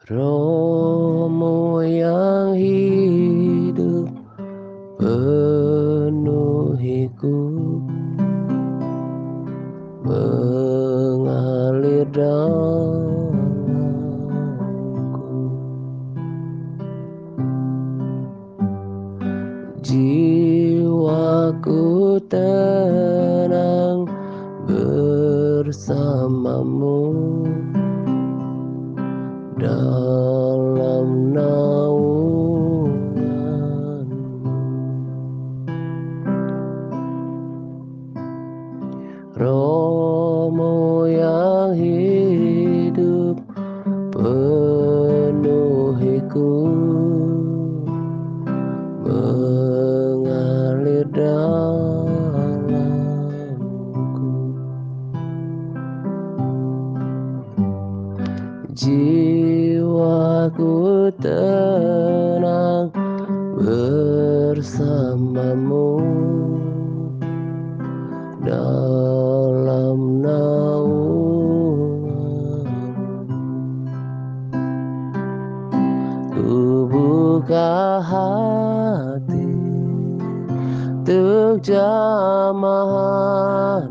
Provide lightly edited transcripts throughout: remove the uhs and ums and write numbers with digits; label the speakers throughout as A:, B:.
A: Rohmu yang hidup penuhiku, mengalir dalamku. Jiwaku tenang bersamamu dalam naunganmu. Rohmu yang hidup penuhiku, mengalir dalamku. Jiwaku tenang bersamamu dalam naungan. Ku buka hati untuk jamahan,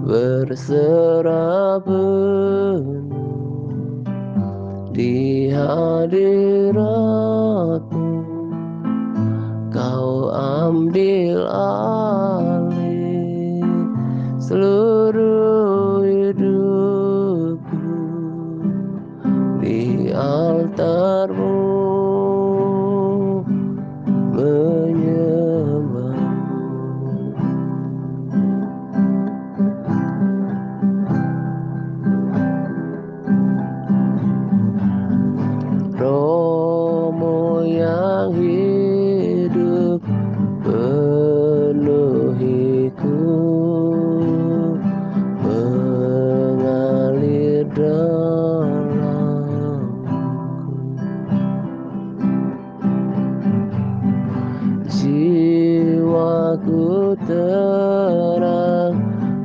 A: berserah penuh di hadiratmu. Kau ambil alih seluruh hidupku di altarmu, menyembahmu. Rohmu yang hidup penuhiku, mengalir dalamku. Jiwaku tenang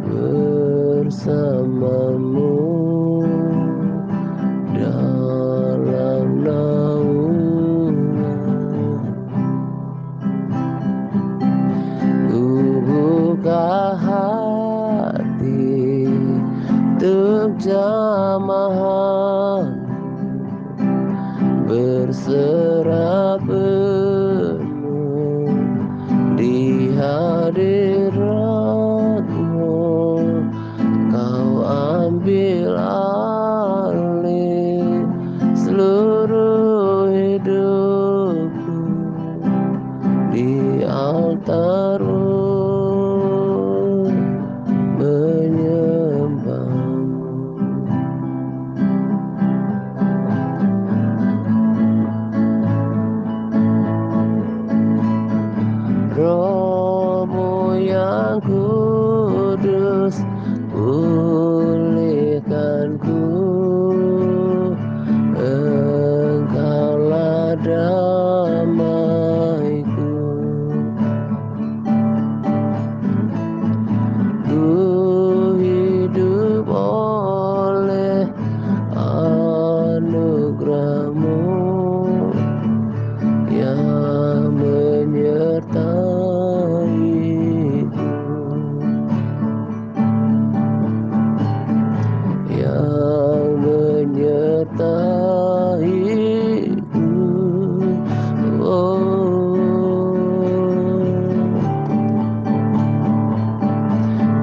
A: bersamamu dalam naungan. Ku buka hati untuk jamahan, berserah penuh di hadiratmu. Kau ambil alih seluruh hidupku di altarmu, menyembahmu. Rohmu yang kudus pulihkanku, Engkaulah damaiku. Ku hidup oleh anugerah-Mu yang menyertaiku, yang menyertaiku.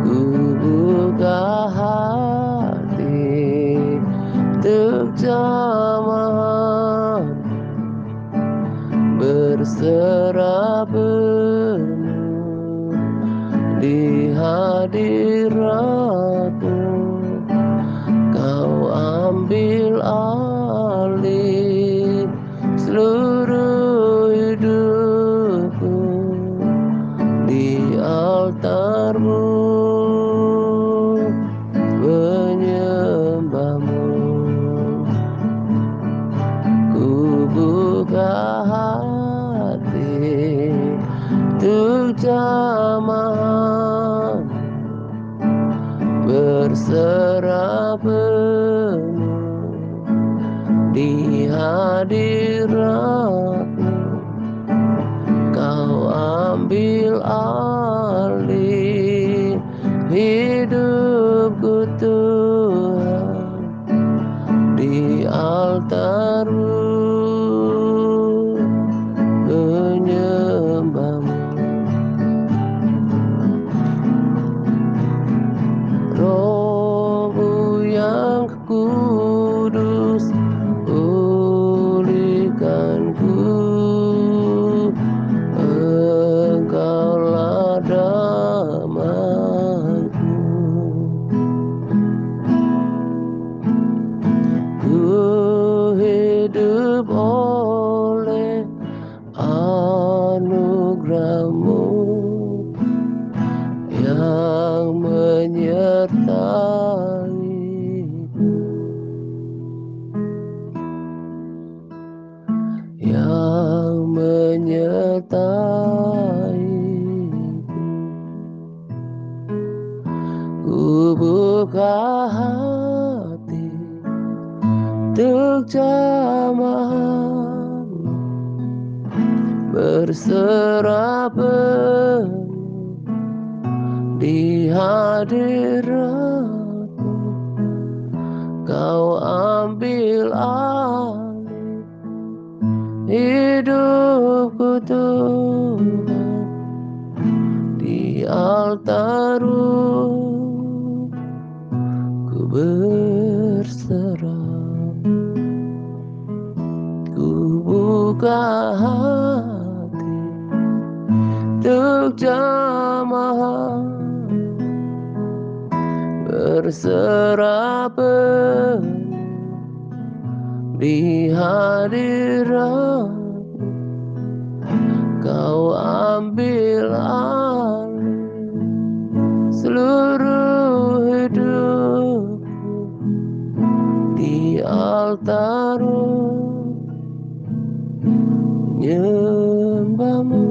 A: Ku buka hati untuk jamahan, berserah penuh di hadiratmu. Kau ambil alih seluruh hidupku di altarmu, menyembahmu. Ku buka hati untuk jamahan, berserah penuh di hadirat-Mu. Kau ambil alih hidupku Tuhan, di altar-Mu menyembah-Mu. Roh-Mu yang kudus pulihkanku, Engkaulah damaiku. Ku hidup oleh anugerah-Mu yang menyertaiku, yang menyertaiku. Ku buka hati untuk jamaah-Mu, berserah penuh di hadirat-Mu. Kau ambil alih hidupku Tuhan, di altar-Mu ku berserah. Ku buka hati untuk jamaah, berserah penuh di hadirat-Mu. Kau ambil alih seluruh hidupku, di altar-Mu menyembah-Mu.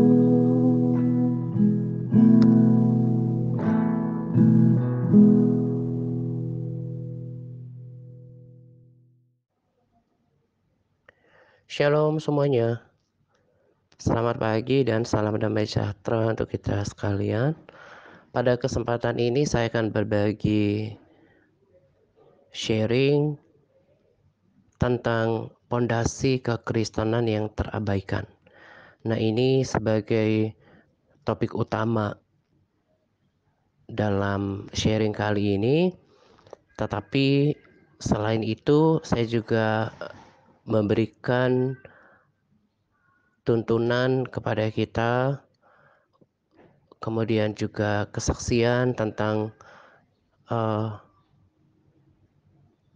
A: Shalom semuanya. Selamat pagi dan salam damai sejahtera untuk kita sekalian. Pada kesempatan ini saya akan berbagi sharing tentang pondasi kekristenan yang terabaikan. Nah, ini sebagai topik utama dalam sharing kali ini. Tetapi selain itu saya juga memberikan tuntunan kepada kita, kemudian juga kesaksian tentang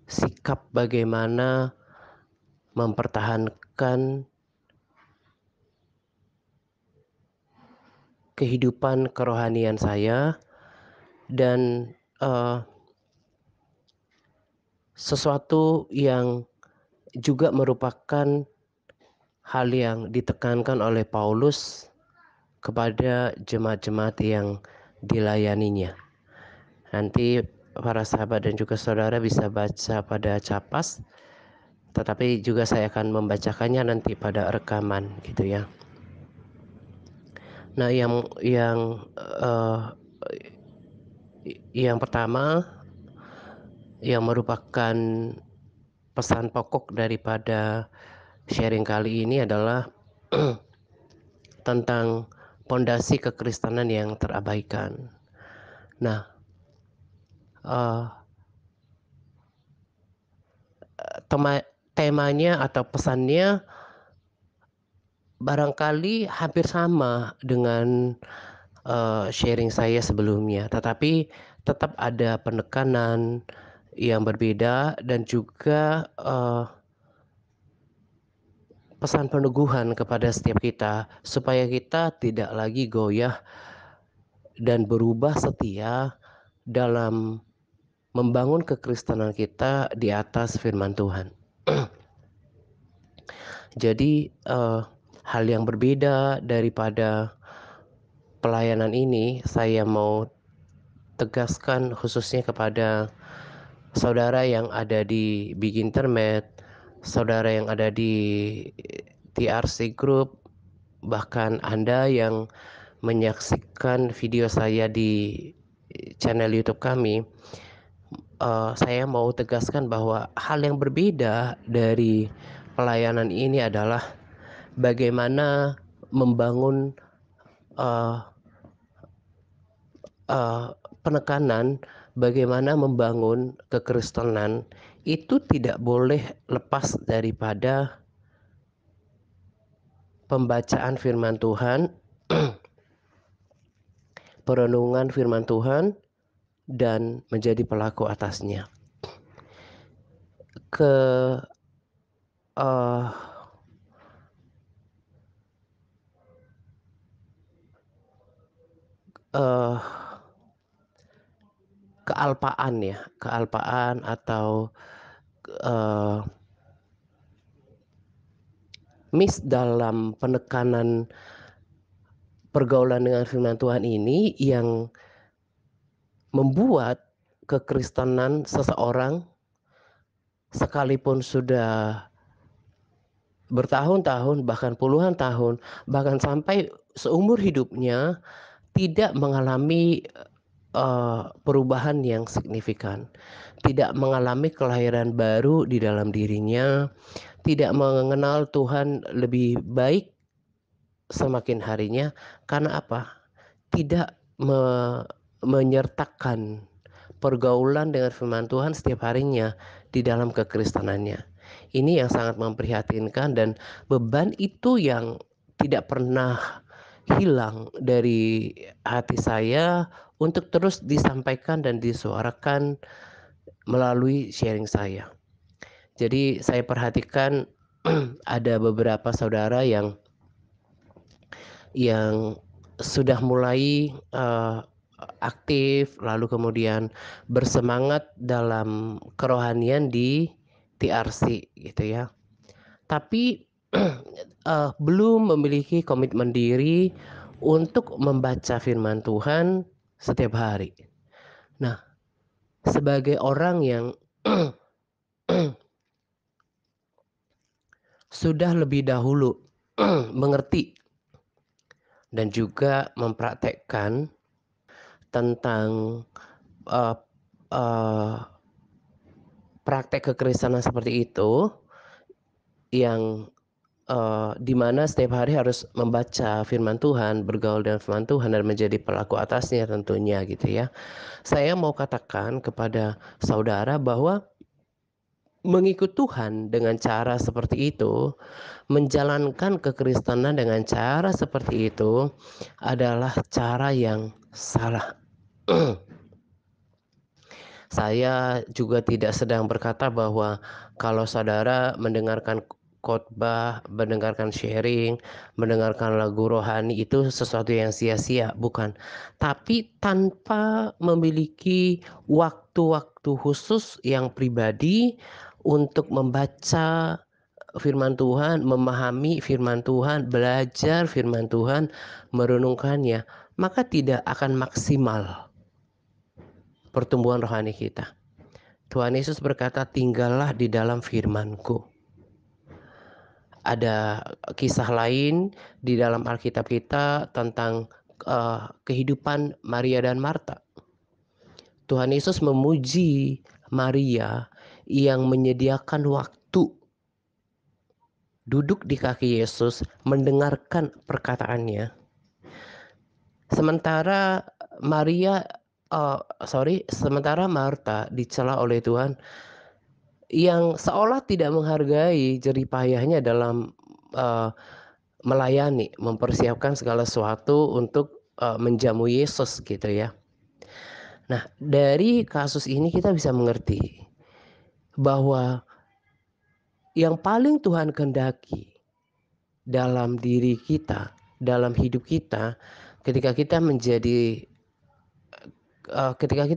A: sikap bagaimana mempertahankan kehidupan kerohanian saya, dan sesuatu yang juga merupakan hal yang ditekankan oleh Paulus kepada jemaat-jemaat yang dilayaninya. Nanti para sahabat dan juga saudara bisa baca pada Capas, tetapi juga saya akan membacakannya nanti pada rekaman gitu ya. Nah, yang pertama yang merupakan pesan pokok daripada sharing kali ini adalah tentang pondasi kekristenan yang terabaikan. Nah, temanya atau pesannya barangkali hampir sama dengan sharing saya sebelumnya, tetapi tetap ada penekanan yang berbeda dan juga pesan peneguhan kepada setiap kita supaya kita tidak lagi goyah dan berubah setia dalam membangun kekristenan kita di atas firman Tuhan. Jadi hal yang berbeda daripada pelayanan ini saya mau tegaskan khususnya kepada saudara yang ada di Big Internet, saudara yang ada di TRC Group, bahkan Anda yang menyaksikan video saya di channel YouTube kami, saya mau tegaskan bahwa hal yang berbeda dari pelayanan ini adalah bagaimana membangun uh, uh, penekanan, bagaimana membangun kekristenan itu tidak boleh lepas daripada pembacaan firman Tuhan, perenungan firman Tuhan, dan menjadi pelaku atasnya. Ke uh, uh, kealpaan atau miss dalam penekanan pergaulan dengan firman Tuhan ini yang membuat kekristenan seseorang sekalipun sudah bertahun-tahun, bahkan puluhan tahun, bahkan sampai seumur hidupnya tidak mengalami perubahan yang signifikan, tidak mengalami kelahiran baru di dalam dirinya, tidak mengenal Tuhan lebih baik semakin harinya. Karena apa? Tidak menyertakan pergaulan dengan firman Tuhan setiap harinya di dalam kekristenannya. Ini yang sangat memprihatinkan, dan beban itu yang tidak pernah hilang dari hati saya untuk terus disampaikan dan disuarakan melalui sharing saya. Jadi saya perhatikan ada beberapa saudara yang sudah mulai aktif, lalu kemudian bersemangat dalam kerohanian di TRC gitu ya. Tapi belum memiliki komitmen diri untuk membaca firman Tuhan setiap hari. Nah, sebagai orang yang sudah lebih dahulu mengerti dan juga mempraktekkan tentang uh, uh, praktek kekristenan seperti itu, yang di mana setiap hari harus membaca firman Tuhan, bergaul dengan firman Tuhan, dan menjadi pelaku atasnya tentunya gitu ya. Saya mau katakan kepada saudara bahwa mengikut Tuhan dengan cara seperti itu, menjalankan kekristenan dengan cara seperti itu adalah cara yang salah. Saya juga tidak sedang berkata bahwa kalau saudara mendengarkan khotbah, mendengarkan sharing, mendengarkan lagu rohani itu sesuatu yang sia-sia, bukan. Tapi tanpa memiliki waktu-waktu khusus yang pribadi untuk membaca firman Tuhan, memahami firman Tuhan, belajar firman Tuhan, merenungkannya, maka tidak akan maksimal pertumbuhan rohani kita. Tuhan Yesus berkata, tinggallah di dalam firman-Ku. Ada kisah lain di dalam Alkitab kita tentang kehidupan Maria dan Marta. Tuhan Yesus memuji Maria yang menyediakan waktu duduk di kaki Yesus, mendengarkan perkataannya. Sementara sementara Marta dicela oleh Tuhan, yang seolah tidak menghargai jerih payahnya dalam melayani, mempersiapkan segala sesuatu untuk menjamu Yesus gitu ya. Nah, dari kasus ini kita bisa mengerti bahwa yang paling Tuhan kehendaki dalam diri kita, dalam hidup kita, ketika kita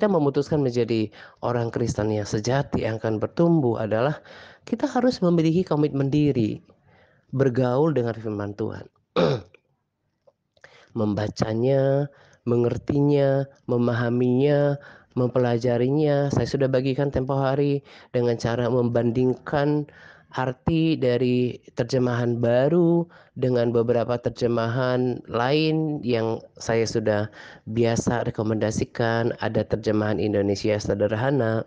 A: memutuskan menjadi orang Kristen yang sejati yang akan bertumbuh adalah kita harus memiliki komitmen diri bergaul dengan firman Tuhan. Membacanya, mengertinya, memahaminya, mempelajarinya. Saya sudah bagikan tempo hari dengan cara membandingkan arti dari terjemahan baru dengan beberapa terjemahan lain yang saya sudah biasa rekomendasikan. Ada terjemahan Indonesia sederhana,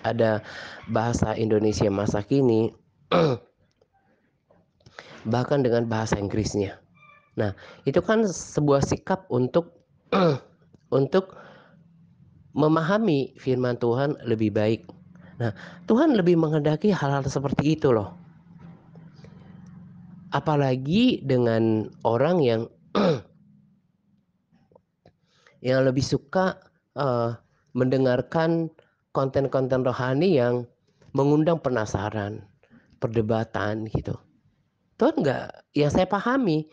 A: ada bahasa Indonesia masa kini, bahkan dengan bahasa Inggrisnya. Nah, itu kan sebuah sikap untuk untuk memahami firman Tuhan lebih baik. Nah, Tuhan lebih menghendaki hal-hal seperti itu loh. Apalagi dengan orang yang lebih suka mendengarkan konten-konten rohani yang mengundang penasaran, perdebatan gitu. Tuhan nggak, yang saya pahami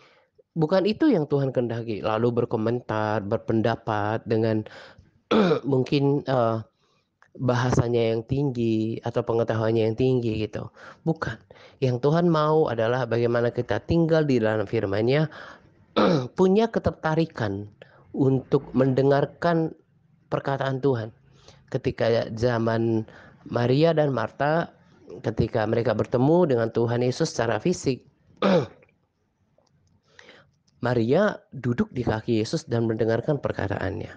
A: bukan itu yang Tuhan kehendaki. Lalu berkomentar, berpendapat dengan mungkin bahasanya yang tinggi atau pengetahuannya yang tinggi gitu. Bukan. Yang Tuhan mau adalah bagaimana kita tinggal di dalam firman-Nya, punya ketertarikan untuk mendengarkan perkataan Tuhan. Ketika zaman Maria dan Marta, ketika mereka bertemu dengan Tuhan Yesus secara fisik, Maria duduk di kaki Yesus dan mendengarkan perkataannya.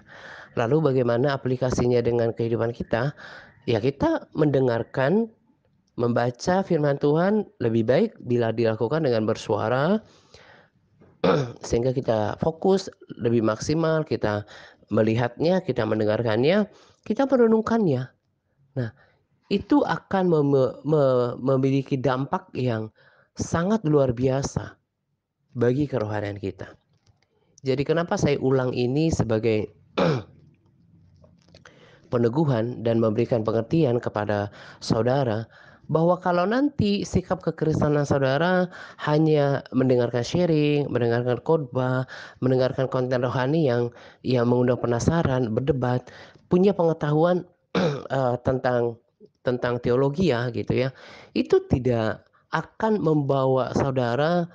A: Lalu bagaimana aplikasinya dengan kehidupan kita? Ya, kita mendengarkan, membaca firman Tuhan lebih baik bila dilakukan dengan bersuara, sehingga kita fokus lebih maksimal, kita melihatnya, kita mendengarkannya, kita merenungkannya. Nah, itu akan memiliki dampak yang sangat luar biasa bagi kerohanian kita. Jadi kenapa saya ulang ini sebagai peneguhan dan memberikan pengertian kepada saudara, bahwa kalau nanti sikap kekristenan saudara hanya mendengarkan sharing, mendengarkan khotbah, mendengarkan konten rohani yang mengundang penasaran, berdebat, punya pengetahuan tentang teologi ya gitu ya, itu tidak akan membawa saudara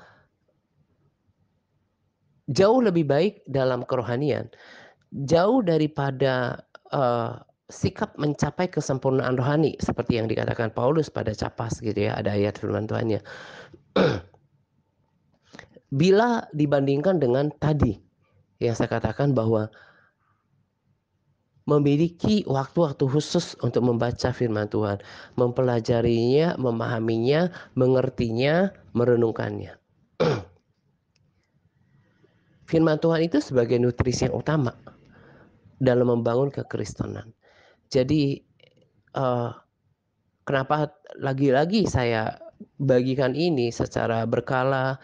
A: jauh lebih baik dalam kerohanian, jauh daripada sikap mencapai kesempurnaan rohani seperti yang dikatakan Paulus pada Capas gitu ya, ada ayat firman Tuhannya. Bila dibandingkan dengan tadi yang saya katakan bahwa memiliki waktu-waktu khusus untuk membaca firman Tuhan, mempelajarinya, memahaminya, mengertinya, merenungkannya. Firman Tuhan itu sebagai nutrisi yang utama dalam membangun kekristenan. Jadi kenapa lagi-lagi saya bagikan ini secara berkala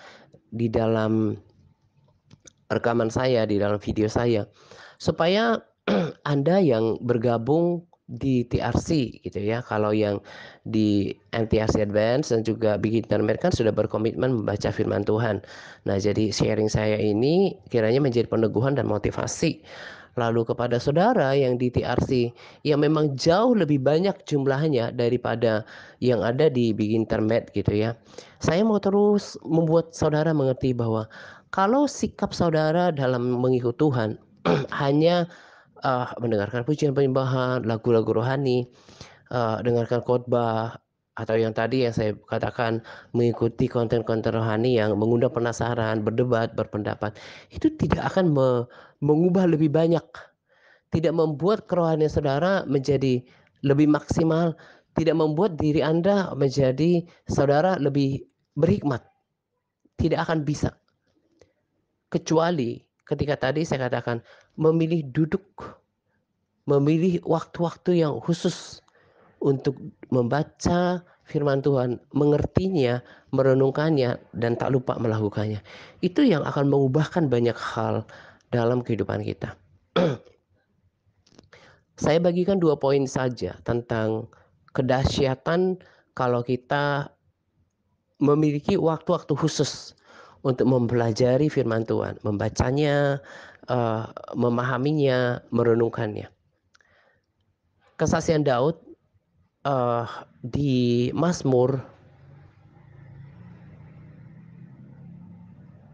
A: di dalam rekaman saya, di dalam video saya, supaya Anda yang bergabung di TRC gitu ya, kalau yang di NTRC Advance dan juga Big Internet kan sudah berkomitmen membaca firman Tuhan. Nah, jadi sharing saya ini kiranya menjadi peneguhan dan motivasi. Lalu kepada saudara yang di TRC yang memang jauh lebih banyak jumlahnya daripada yang ada di Big Internet gitu ya, saya mau terus membuat saudara mengerti bahwa kalau sikap saudara dalam mengikut Tuhan hanya mendengarkan pujian penyembahan, lagu-lagu rohani, dengarkan khotbah, atau yang tadi yang saya katakan mengikuti konten-konten rohani yang mengundang penasaran, berdebat, berpendapat, itu tidak akan mengubah lebih banyak, tidak membuat kerohanian saudara menjadi lebih maksimal, tidak membuat diri Anda menjadi saudara lebih berhikmat, tidak akan bisa. Kecuali ketika tadi saya katakan memilih duduk, memilih waktu-waktu yang khusus untuk membaca firman Tuhan, mengertinya, merenungkannya, dan tak lupa melakukannya. Itu yang akan mengubahkan banyak hal dalam kehidupan kita. Saya bagikan 2 poin saja tentang kedahsyatan kalau kita memiliki waktu-waktu khusus untuk mempelajari firman Tuhan, membacanya, memahaminya, merenungkannya. Kesaksian Daud di Mazmur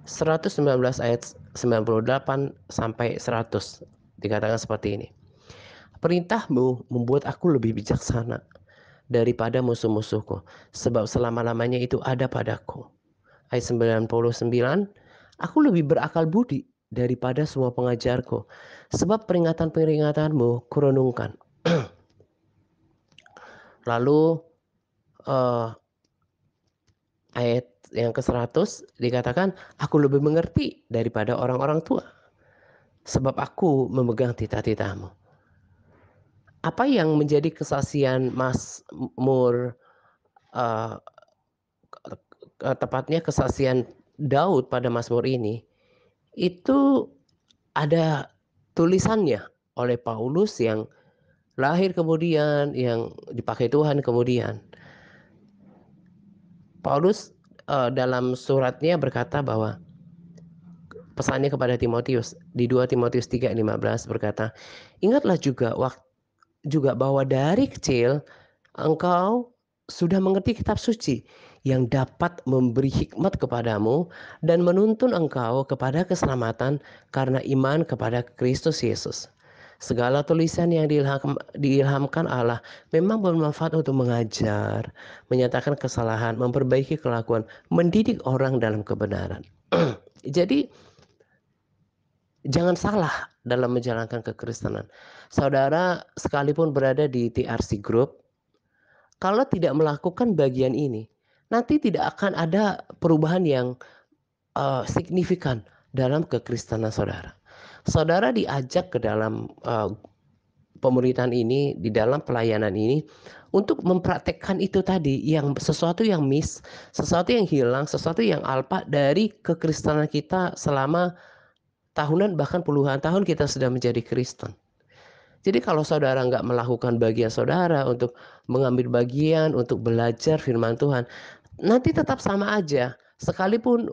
A: 119 ayat 98 sampai 100 dikatakan seperti ini. Perintahmu membuat aku lebih bijaksana daripada musuh-musuhku, sebab selama-lamanya itu ada padaku. Ayat 99, aku lebih berakal budi daripada semua pengajarku, sebab peringatan-peringatanmu kurenungkan. Lalu ayat yang ke-100 dikatakan, aku lebih mengerti daripada orang-orang tua, sebab aku memegang titah-titahmu. Apa yang menjadi kesaksian Mazmur, tepatnya kesaksian Daud pada Mazmur ini, itu ada tulisannya oleh Paulus yang lahir kemudian, yang dipakai Tuhan kemudian. Paulus dalam suratnya berkata bahwa pesannya kepada Timotius di 2 Timotius 3:15 berkata, ingatlah juga bahwa dari kecil engkau sudah mengerti kitab suci yang dapat memberi hikmat kepadamu dan menuntun engkau kepada keselamatan karena iman kepada Kristus Yesus. Segala tulisan yang diilhamkan Allah memang bermanfaat untuk mengajar, menyatakan kesalahan, memperbaiki kelakuan, mendidik orang dalam kebenaran. Jadi jangan salah dalam menjalankan kekristenan. Saudara sekalipun berada di TRC Group, kalau tidak melakukan bagian ini, nanti tidak akan ada perubahan yang signifikan dalam kekristenan saudara. Saudara diajak ke dalam pemuritan ini, di dalam pelayanan ini, untuk mempraktekkan itu tadi, yang sesuatu yang miss, sesuatu yang hilang, sesuatu yang alpa dari kekristenan kita selama tahunan bahkan puluhan tahun kita sudah menjadi Kristen. Jadi kalau saudara nggak melakukan bagian saudara untuk mengambil bagian, untuk belajar firman Tuhan, nanti tetap sama aja. Sekalipun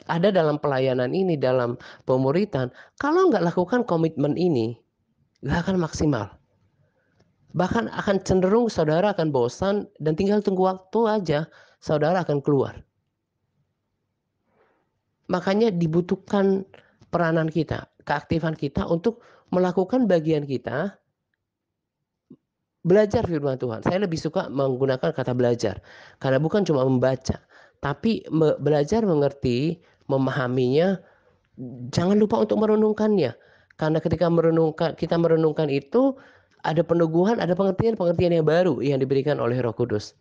A: ada dalam pelayanan ini, dalam pemuritan, kalau nggak lakukan komitmen ini, nggak akan maksimal. Bahkan akan cenderung saudara akan bosan dan tinggal tunggu waktu aja, saudara akan keluar. Makanya dibutuhkan peranan kita, keaktifan kita untuk melakukan bagian kita, belajar firman Tuhan. Saya lebih suka menggunakan kata belajar, karena bukan cuma membaca, tapi belajar mengerti, memahaminya, jangan lupa untuk merenungkannya. Karena ketika kita merenungkan itu, ada peneguhan, ada pengertian-pengertian yang baru yang diberikan oleh Roh Kudus.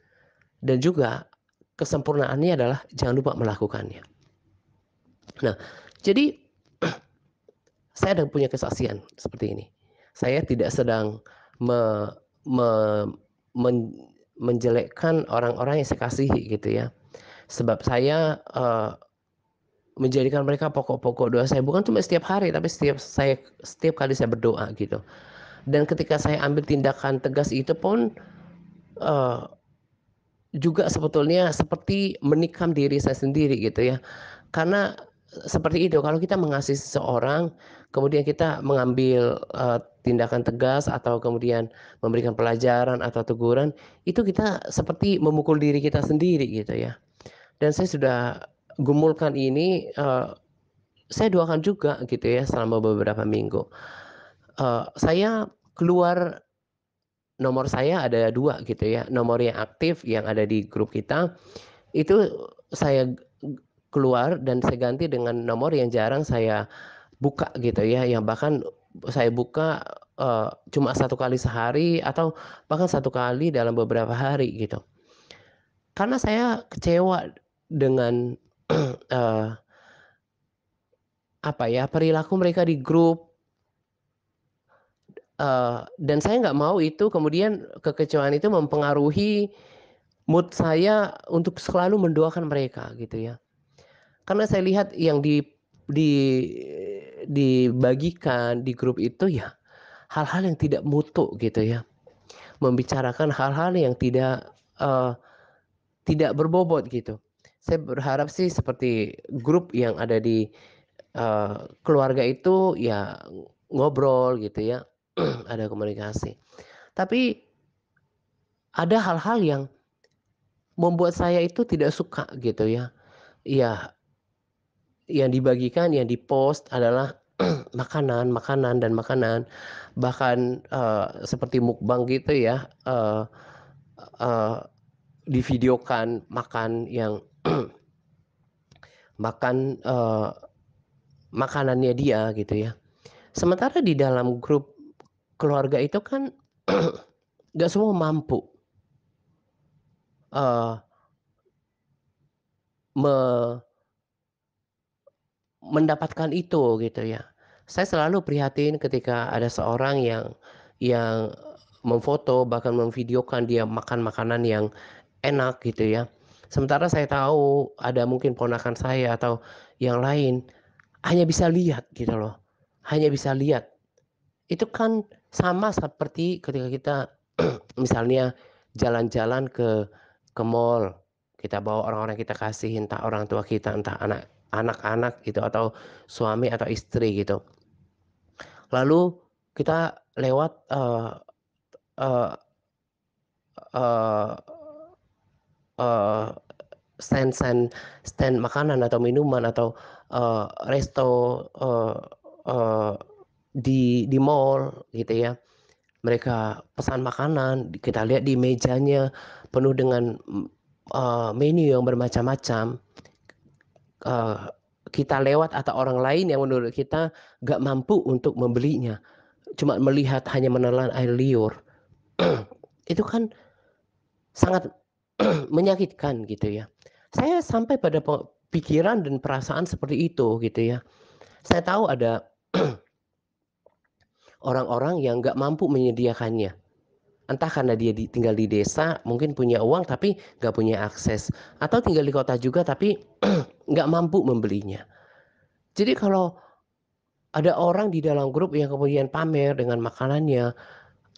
A: Dan juga kesempurnaannya adalah jangan lupa melakukannya. Nah, jadi saya ada punya kesaksian seperti ini. Saya tidak sedang menjelekkan orang-orang yang saya kasihi gitu ya. Sebab saya menjadikan mereka pokok-pokok doa saya, bukan cuma setiap hari, tapi setiap kali saya berdoa gitu. Dan ketika saya ambil tindakan tegas itu pun juga sebetulnya seperti menikam diri saya sendiri gitu ya. Karena seperti itu, kalau kita mengasihi seseorang, kemudian kita mengambil tindakan tegas atau kemudian memberikan pelajaran atau teguran, itu kita seperti memukul diri kita sendiri gitu ya. Dan saya sudah gumulkan ini, saya doakan juga gitu ya selama beberapa minggu. Saya keluar, nomor saya ada 2 gitu ya, nomor yang aktif yang ada di grup kita, itu saya keluar dan saya ganti dengan nomor yang jarang saya buka gitu ya, yang bahkan saya buka cuma 1 kali sehari atau bahkan 1 kali dalam beberapa hari gitu. Karena saya kecewa dengan perilaku mereka di grup, dan saya nggak mau itu kemudian kekecewaan itu mempengaruhi mood saya untuk selalu mendoakan mereka gitu ya. Karena saya lihat yang dibagikan di grup itu ya hal-hal yang tidak mutu gitu ya. Membicarakan hal-hal yang tidak berbobot gitu. Saya berharap sih seperti grup yang ada di keluarga itu ya ngobrol gitu ya, ada komunikasi. Tapi ada hal-hal yang membuat saya itu tidak suka gitu ya. Ya, yang dibagikan, yang dipost adalah makanan, makanan, dan makanan. Bahkan seperti mukbang gitu ya. uh, divideokan makan yang makan makanannya dia gitu ya. Sementara di dalam grup keluarga itu kan nggak semua mampu uh, me mendapatkan itu gitu ya. Saya selalu prihatin ketika ada seorang yang memfoto bahkan memvideokan dia makan makanan yang enak gitu ya. Sementara saya tahu ada mungkin ponakan saya atau yang lain hanya bisa lihat gitu loh. Hanya bisa lihat. Itu kan sama seperti ketika kita misalnya jalan-jalan ke mall, kita bawa orang-orang kita kasih, entah orang tua kita, entah anak-anak gitu atau suami atau istri gitu. Lalu kita lewat uh, uh, uh, stand makanan atau minuman atau resto uh, uh, di mall gitu ya. Mereka pesan makanan, kita lihat di mejanya penuh dengan menu yang bermacam-macam. Uh, kita lewat atau orang lain yang menurut kita gak mampu untuk membelinya, cuma melihat hanya menelan air liur, itu kan sangat menyakitkan gitu ya. Saya sampai pada pikiran dan perasaan seperti itu gitu ya. Saya tahu ada orang-orang yang nggak mampu menyediakannya. Entah karena dia tinggal di desa, mungkin punya uang tapi nggak punya akses. Atau tinggal di kota juga tapi nggak mampu membelinya. Jadi kalau ada orang di dalam grup yang kemudian pamer dengan makanannya,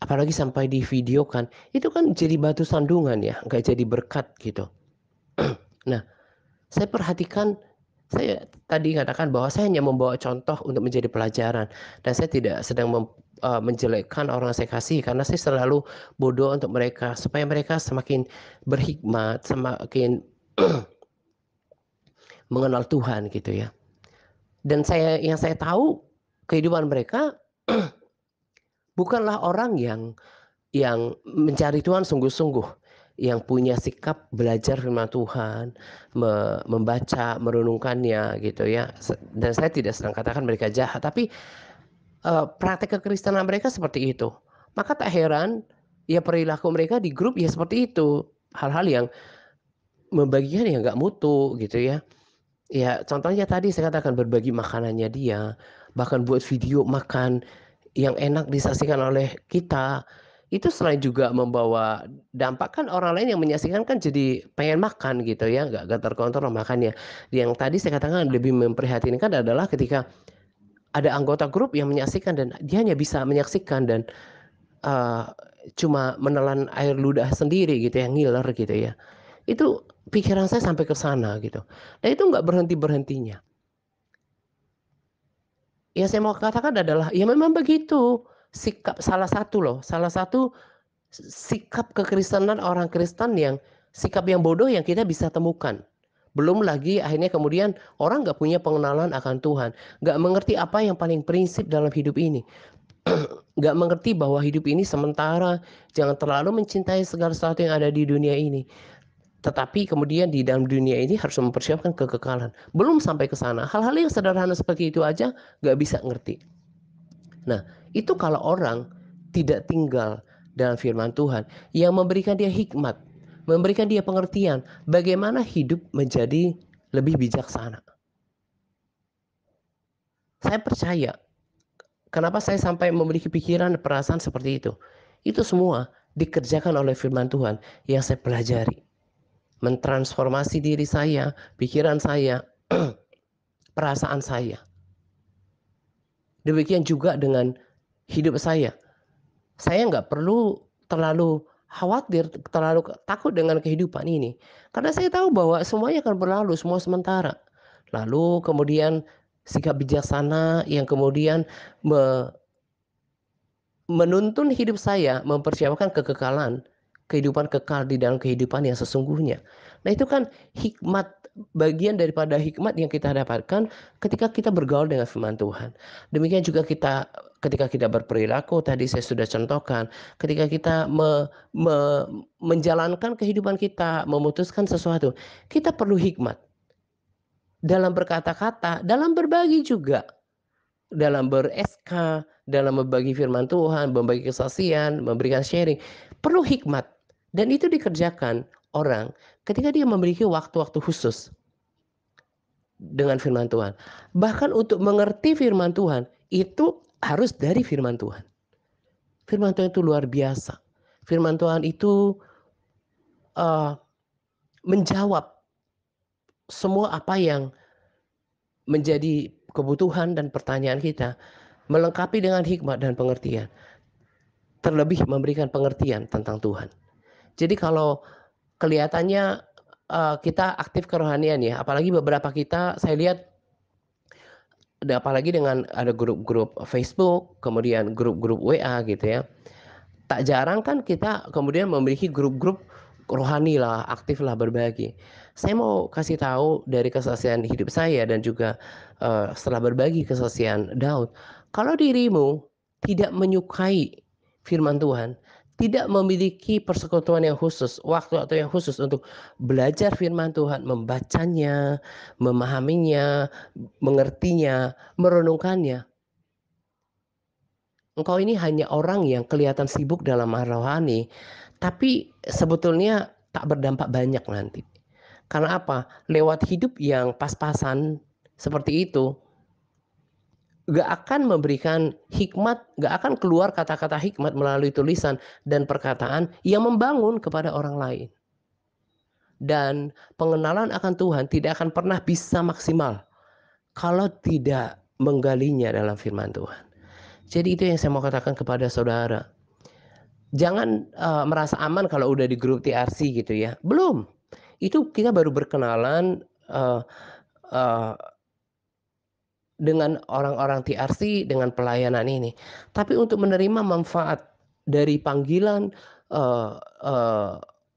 A: apalagi sampai divideokan, itu kan jadi batu sandungan ya, nggak jadi berkat gitu. Nah, saya perhatikan, saya tadi katakan bahwa saya hanya membawa contoh untuk menjadi pelajaran. Dan saya tidak sedang menjelekkan orang yang saya kasih, karena saya selalu bodoh untuk mereka, supaya mereka semakin berhikmat, semakin mengenal Tuhan gitu ya. Dan yang saya tahu, kehidupan mereka bukanlah orang yang mencari Tuhan sungguh-sungguh, yang punya sikap belajar firman Tuhan, membaca, merenungkannya gitu ya. Dan saya tidak sedang katakan mereka jahat, tapi praktek kekristenan mereka seperti itu. Maka tak heran ya perilaku mereka di grup ya seperti itu. Hal-hal yang membagikan ya nggak mutu gitu ya. Ya contohnya tadi saya katakan berbagi makanannya dia, bahkan buat video makan yang enak disaksikan oleh kita. Itu selain juga membawa dampak, kan orang lain yang menyaksikan kan jadi pengen makan gitu ya, nggak terkontrol makannya. Yang tadi saya katakan lebih memprihatinkan adalah ketika ada anggota grup yang menyaksikan dan dia hanya bisa menyaksikan dan uh, cuma menelan air ludah sendiri gitu ya, ngiler gitu ya. Itu pikiran saya sampai ke sana gitu. Dan itu nggak berhenti-berhentinya. Yang saya mau katakan adalah ya memang begitu. Sikap salah satu sikap kekristenan orang Kristen yang sikap yang bodoh yang kita bisa temukan. Belum lagi akhirnya kemudian orang nggak punya pengenalan akan Tuhan, nggak mengerti apa yang paling prinsip dalam hidup ini, nggak mengerti bahwa hidup ini sementara, jangan terlalu mencintai segala sesuatu yang ada di dunia ini. Tetapi kemudian di dalam dunia ini harus mempersiapkan kekekalan. Belum sampai ke sana. Hal-hal yang sederhana seperti itu aja nggak bisa ngerti. Nah, itu kalau orang tidak tinggal dalam firman Tuhan yang memberikan dia hikmat, memberikan dia pengertian bagaimana hidup menjadi lebih bijaksana. Saya percaya, kenapa saya sampai memiliki pikiran perasaan seperti itu. Itu semua dikerjakan oleh firman Tuhan yang saya pelajari. Mentransformasi diri saya, pikiran saya, perasaan saya. Demikian juga dengan hidup saya. Saya nggak perlu terlalu khawatir, terlalu takut dengan kehidupan ini. Karena saya tahu bahwa semuanya akan berlalu, semua sementara. Lalu kemudian sikap bijaksana yang kemudian menuntun hidup saya, mempersiapkan kekekalan, kehidupan kekal di dalam kehidupan yang sesungguhnya. Nah itu kan hikmat bagian daripada hikmat yang kita dapatkan ketika kita bergaul dengan firman Tuhan. Demikian juga ketika kita berperilaku, tadi saya sudah contohkan, ketika kita menjalankan kehidupan kita, memutuskan sesuatu, kita perlu hikmat dalam berkata-kata, dalam berbagi juga, dalam ber-SK, dalam membagi firman Tuhan, membagi kesaksian, memberikan sharing, perlu hikmat. Dan itu dikerjakan orang ketika dia memiliki waktu-waktu khusus dengan firman Tuhan. Bahkan untuk mengerti firman Tuhan, itu harus dari firman Tuhan. Firman Tuhan itu luar biasa. Firman Tuhan itu menjawab semua apa yang menjadi kebutuhan dan pertanyaan kita, melengkapi dengan hikmat dan pengertian. Terlebih memberikan pengertian tentang Tuhan. Jadi kalau kelihatannya kita aktif kerohanian ya, apalagi beberapa kita saya lihat, apalagi dengan ada grup-grup Facebook, kemudian grup-grup WA gitu ya. Tak jarang kan kita kemudian memiliki grup-grup rohani lah, aktif lah berbagi. Saya mau kasih tahu dari kesaksian hidup saya dan juga setelah berbagi kesaksian Daud, kalau dirimu tidak menyukai firman Tuhan, tidak memiliki persekutuan yang khusus, waktu atau yang khusus untuk belajar firman Tuhan, membacanya, memahaminya, mengertinya, merenungkannya, engkau ini hanya orang yang kelihatan sibuk dalam hal rohani, tapi sebetulnya tak berdampak banyak nanti. Karena apa? Lewat hidup yang pas-pasan seperti itu, gak akan memberikan hikmat, gak akan keluar kata-kata hikmat melalui tulisan dan perkataan yang membangun kepada orang lain. Dan pengenalan akan Tuhan tidak akan pernah bisa maksimal kalau tidak menggalinya dalam firman Tuhan. Jadi itu yang saya mau katakan kepada saudara. Jangan merasa aman kalau udah di grup TRC gitu ya. Belum. Itu kita baru berkenalan dengan orang-orang TRC, dengan pelayanan ini. Tapi untuk menerima manfaat dari panggilan,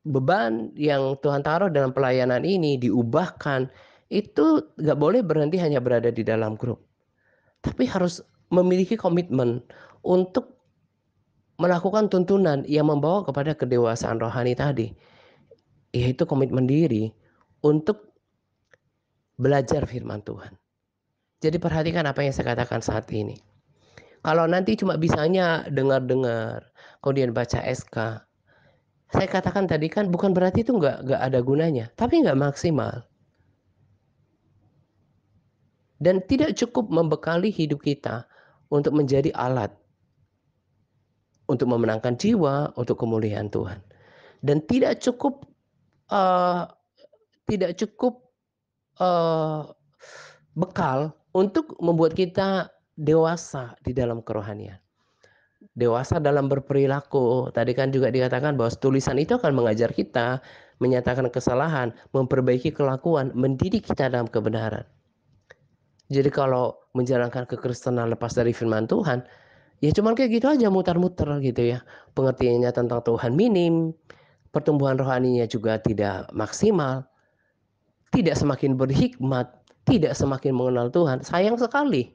A: beban yang Tuhan taruh dalam pelayanan ini, diubahkan, itu gak boleh berhenti hanya berada di dalam grup. Tapi harus memiliki komitmen untuk melakukan tuntunan yang membawa kepada kedewasaan rohani tadi, yaitu komitmen diri untuk belajar firman Tuhan. Jadi perhatikan apa yang saya katakan saat ini. Kalau nanti cuma bisanya dengar-dengar, kemudian baca SK, saya katakan tadi kan bukan berarti itu nggak ada gunanya, tapi nggak maksimal. Dan tidak cukup membekali hidup kita untuk menjadi alat untuk memenangkan jiwa, untuk kemuliaan Tuhan. Dan tidak cukup bekal untuk membuat kita dewasa di dalam kerohanian. Dewasa dalam berperilaku. Tadi kan juga dikatakan bahwa tulisan itu akan mengajar kita, menyatakan kesalahan, memperbaiki kelakuan, mendidik kita dalam kebenaran. Jadi kalau menjalankan kekristenan lepas dari firman Tuhan, ya cuman kayak gitu aja, mutar-muter gitu ya. Pengertiannya tentang Tuhan minim, pertumbuhan rohaninya juga tidak maksimal, tidak semakin berhikmat, tidak semakin mengenal Tuhan. Sayang sekali.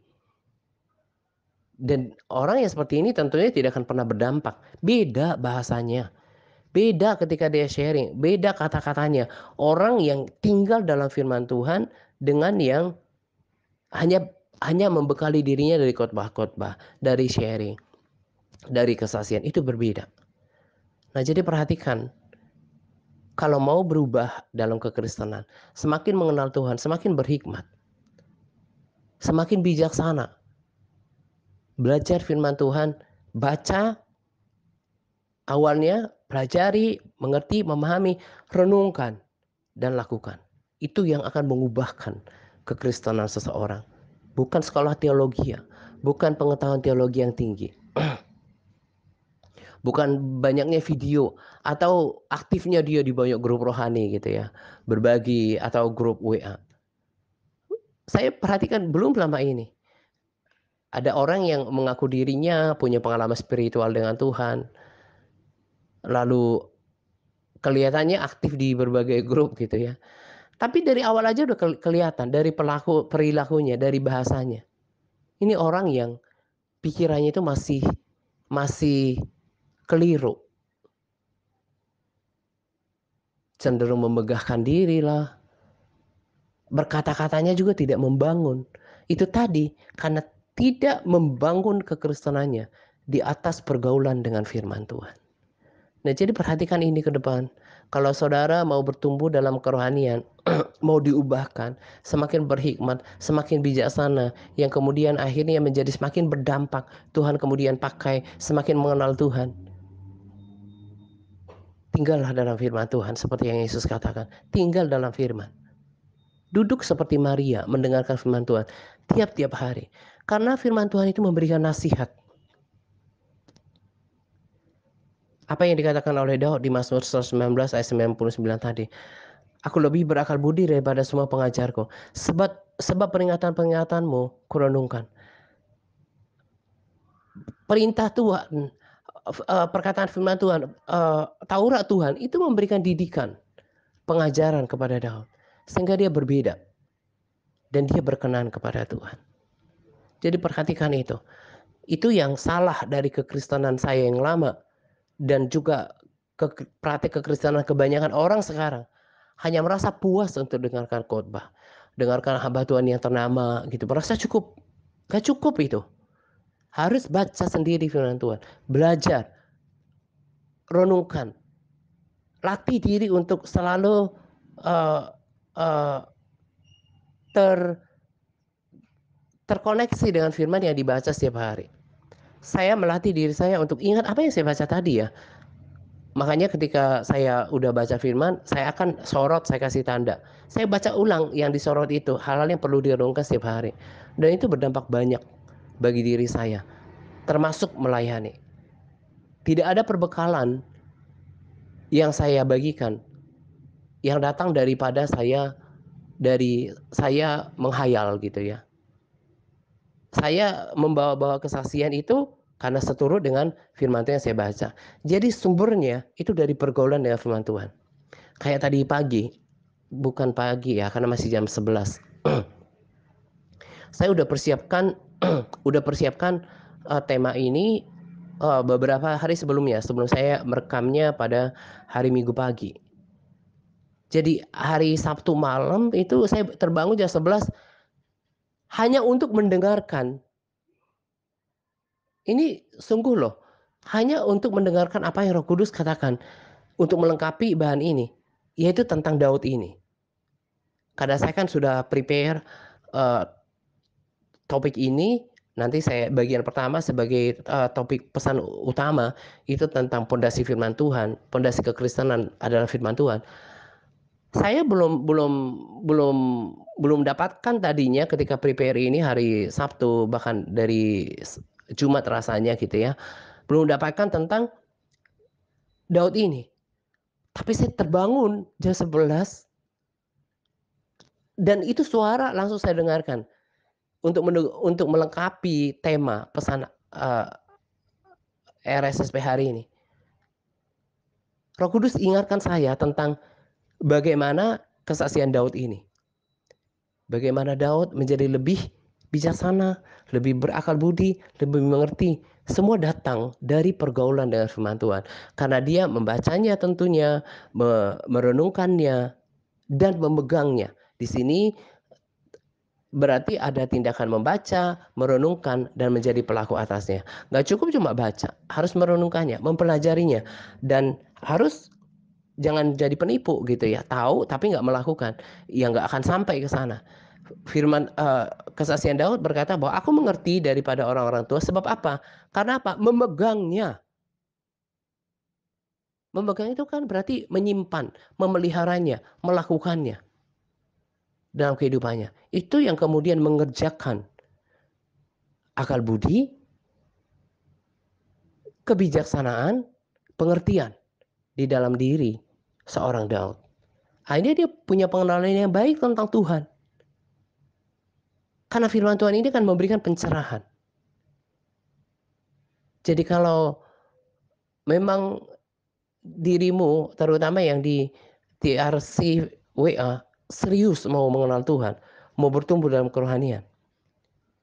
A: Dan orang yang seperti ini tentunya tidak akan pernah berdampak. Beda bahasanya. Beda ketika dia sharing. Beda kata-katanya. Orang yang tinggal dalam firman Tuhan dengan yang hanya membekali dirinya dari khotbah-khotbah, dari sharing, dari kesaksian. Itu berbeda. Nah, jadi perhatikan. Kalau mau berubah dalam kekristenan, semakin mengenal Tuhan, semakin berhikmat, semakin bijaksana. Belajar firman Tuhan, baca, awalnya pelajari, mengerti, memahami, renungkan, dan lakukan. Itu yang akan mengubahkan kekristenan seseorang. Bukan sekolah teologi ya, bukan pengetahuan teologi yang tinggi. Bukan banyaknya video atau aktifnya dia di banyak grup rohani gitu ya, berbagi atau grup WA. Saya perhatikan belum lama ini ada orang yang mengaku dirinya punya pengalaman spiritual dengan Tuhan, lalu kelihatannya aktif di berbagai grup gitu ya. Tapi dari awal aja udah kelihatan dari perilakunya, dari bahasanya. Ini orang yang pikirannya itu masih keliru. Cenderung memegahkan diri lah. Berkata-katanya juga tidak membangun. Itu tadi karena tidak membangun kekristenannya di atas pergaulan dengan firman Tuhan. Nah, jadi perhatikan ini ke depan. Kalau saudara mau bertumbuh dalam kerohanian, mau diubahkan, semakin berhikmat, semakin bijaksana, yang kemudian akhirnya menjadi semakin berdampak, Tuhan kemudian pakai, semakin mengenal Tuhan. Tinggallah dalam firman Tuhan, seperti yang Yesus katakan. Tinggal dalam firman. Duduk seperti Maria, mendengarkan firman Tuhan tiap-tiap hari. Karena firman Tuhan itu memberikan nasihat. Apa yang dikatakan oleh Daud di Mazmur 119 ayat 99 tadi. Aku lebih berakal budi daripada semua pengajarku. Sebab peringatan-peringatanmu kurenungkan. Perintah Tuhan, perkataan firman Tuhan, Taurat Tuhan itu memberikan didikan, pengajaran kepada Daud. Sehingga dia berbeda. Dan dia berkenan kepada Tuhan. Jadi perhatikan itu. Itu yang salah dari kekristenan saya yang lama. Dan juga praktik kekristenan kebanyakan orang sekarang. Hanya merasa puas untuk dengarkan khotbah. Dengarkan hamba Tuhan yang ternama gitu. Merasa cukup. Gak cukup itu. Harus baca sendiri firman Tuhan. Belajar. Renungkan. Latih diri untuk selalu terkoneksi dengan firman yang dibaca setiap hari. Saya melatih diri saya untuk ingat apa yang saya baca tadi ya. Makanya ketika saya udah baca firman, saya akan sorot, saya kasih tanda. Saya baca ulang yang disorot itu, hal-hal yang perlu direnungkan setiap hari. Dan itu berdampak banyak bagi diri saya, termasuk melayani. Tidak ada perbekalan yang saya bagikan yang datang daripada saya menghayal gitu ya. Saya membawa-bawa kesaksian itu karena seturut dengan firman Tuhan yang saya baca. Jadi sumbernya itu dari pergaulan dengan firman Tuhan. Kayak tadi pagi, bukan pagi ya karena masih jam 11. Saya udah persiapkan tema ini beberapa hari sebelumnya, sebelum saya merekamnya pada hari Minggu pagi. Jadi hari Sabtu malam itu saya terbangun jam 11 hanya untuk mendengarkan. Ini sungguh loh, hanya untuk mendengarkan apa yang Roh Kudus katakan untuk melengkapi bahan ini, yaitu tentang Daud ini. Karena saya kan sudah prepare topik ini, nanti saya bagian pertama sebagai topik pesan utama itu tentang pondasi firman Tuhan, pondasi kekristenan adalah firman Tuhan. Saya belum dapatkan tadinya ketika prepare ini hari Sabtu, bahkan dari Jumat rasanya gitu ya. Belum dapatkan tentang Daud ini. Tapi saya terbangun jam 11 dan itu suara langsung saya dengarkan untuk melengkapi tema pesan RSSP hari ini. Roh Kudus ingatkan saya tentang bagaimana kesaksian Daud ini. Bagaimana Daud menjadi lebih bijaksana, lebih berakal budi, lebih mengerti. Semua datang dari pergaulan dengan firman Tuhan. Karena dia membacanya tentunya, merenungkannya, dan memegangnya. Di sini berarti ada tindakan membaca, merenungkan, dan menjadi pelaku atasnya. Gak cukup cuma baca, harus merenungkannya, mempelajarinya. Dan harus jangan jadi penipu gitu ya. Tahu tapi gak melakukan. Ya gak akan sampai ke sana. Firman kesaksian Daud berkata bahwa aku mengerti daripada orang-orang tua. Sebab apa? Karena apa? Memegangnya. Memegang itu kan berarti menyimpan, memeliharanya, melakukannya dalam kehidupannya. Itu yang kemudian mengerjakan akal budi, kebijaksanaan, pengertian di dalam diri seorang Daud. Akhirnya dia punya pengenalan yang baik tentang Tuhan. Karena firman Tuhan ini kan memberikan pencerahan. Jadi kalau memang dirimu, terutama yang di TRC WA, serius mau mengenal Tuhan, mau bertumbuh dalam kerohanian,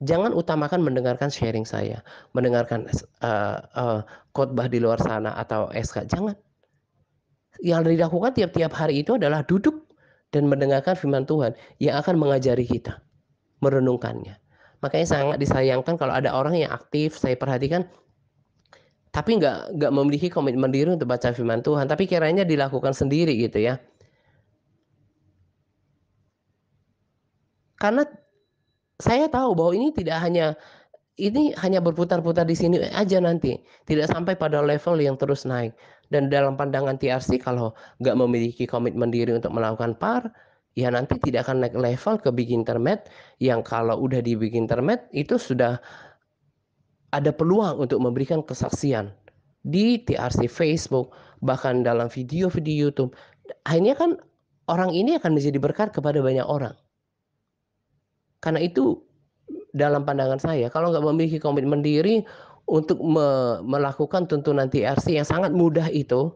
A: jangan utamakan mendengarkan sharing saya, mendengarkan khotbah di luar sana atau SK. Jangan. Yang dilakukan tiap-tiap hari itu adalah duduk dan mendengarkan firman Tuhan yang akan mengajari kita, merenungkannya. Makanya sangat disayangkan kalau ada orang yang aktif, saya perhatikan, tapi nggak memiliki komitmen diri untuk baca firman Tuhan, tapi kiranya dilakukan sendiri gitu ya. Karena saya tahu bahwa ini hanya berputar-putar di sini aja nanti, tidak sampai pada level yang terus naik. Dan dalam pandangan TRC, kalau nggak memiliki komitmen diri untuk melakukan PAR, ya nanti tidak akan naik level ke Big Internet, yang kalau udah di Big Internet itu sudah ada peluang untuk memberikan kesaksian di TRC Facebook, bahkan dalam video-video YouTube. Akhirnya kan orang ini akan menjadi berkat kepada banyak orang. Karena itu dalam pandangan saya, kalau nggak memiliki komitmen diri untuk melakukan tuntunan TRC yang sangat mudah itu,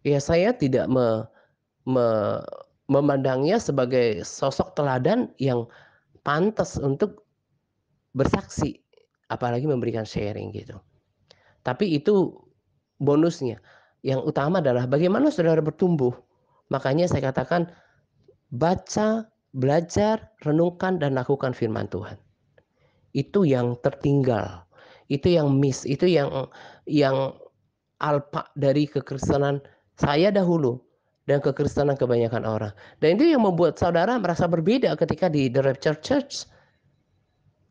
A: ya saya tidak me, memandangnya sebagai sosok teladan yang pantas untuk bersaksi, apalagi memberikan sharing gitu. Tapi itu bonusnya. Yang utama adalah bagaimana saudara bertumbuh. Makanya saya katakan baca, belajar, renungkan, dan lakukan firman Tuhan. Itu yang tertinggal, itu yang miss, itu yang alpa dari kekristenan saya dahulu dan kekristenan kebanyakan orang. Dan itu yang membuat saudara merasa berbeda ketika di The Rapture Church.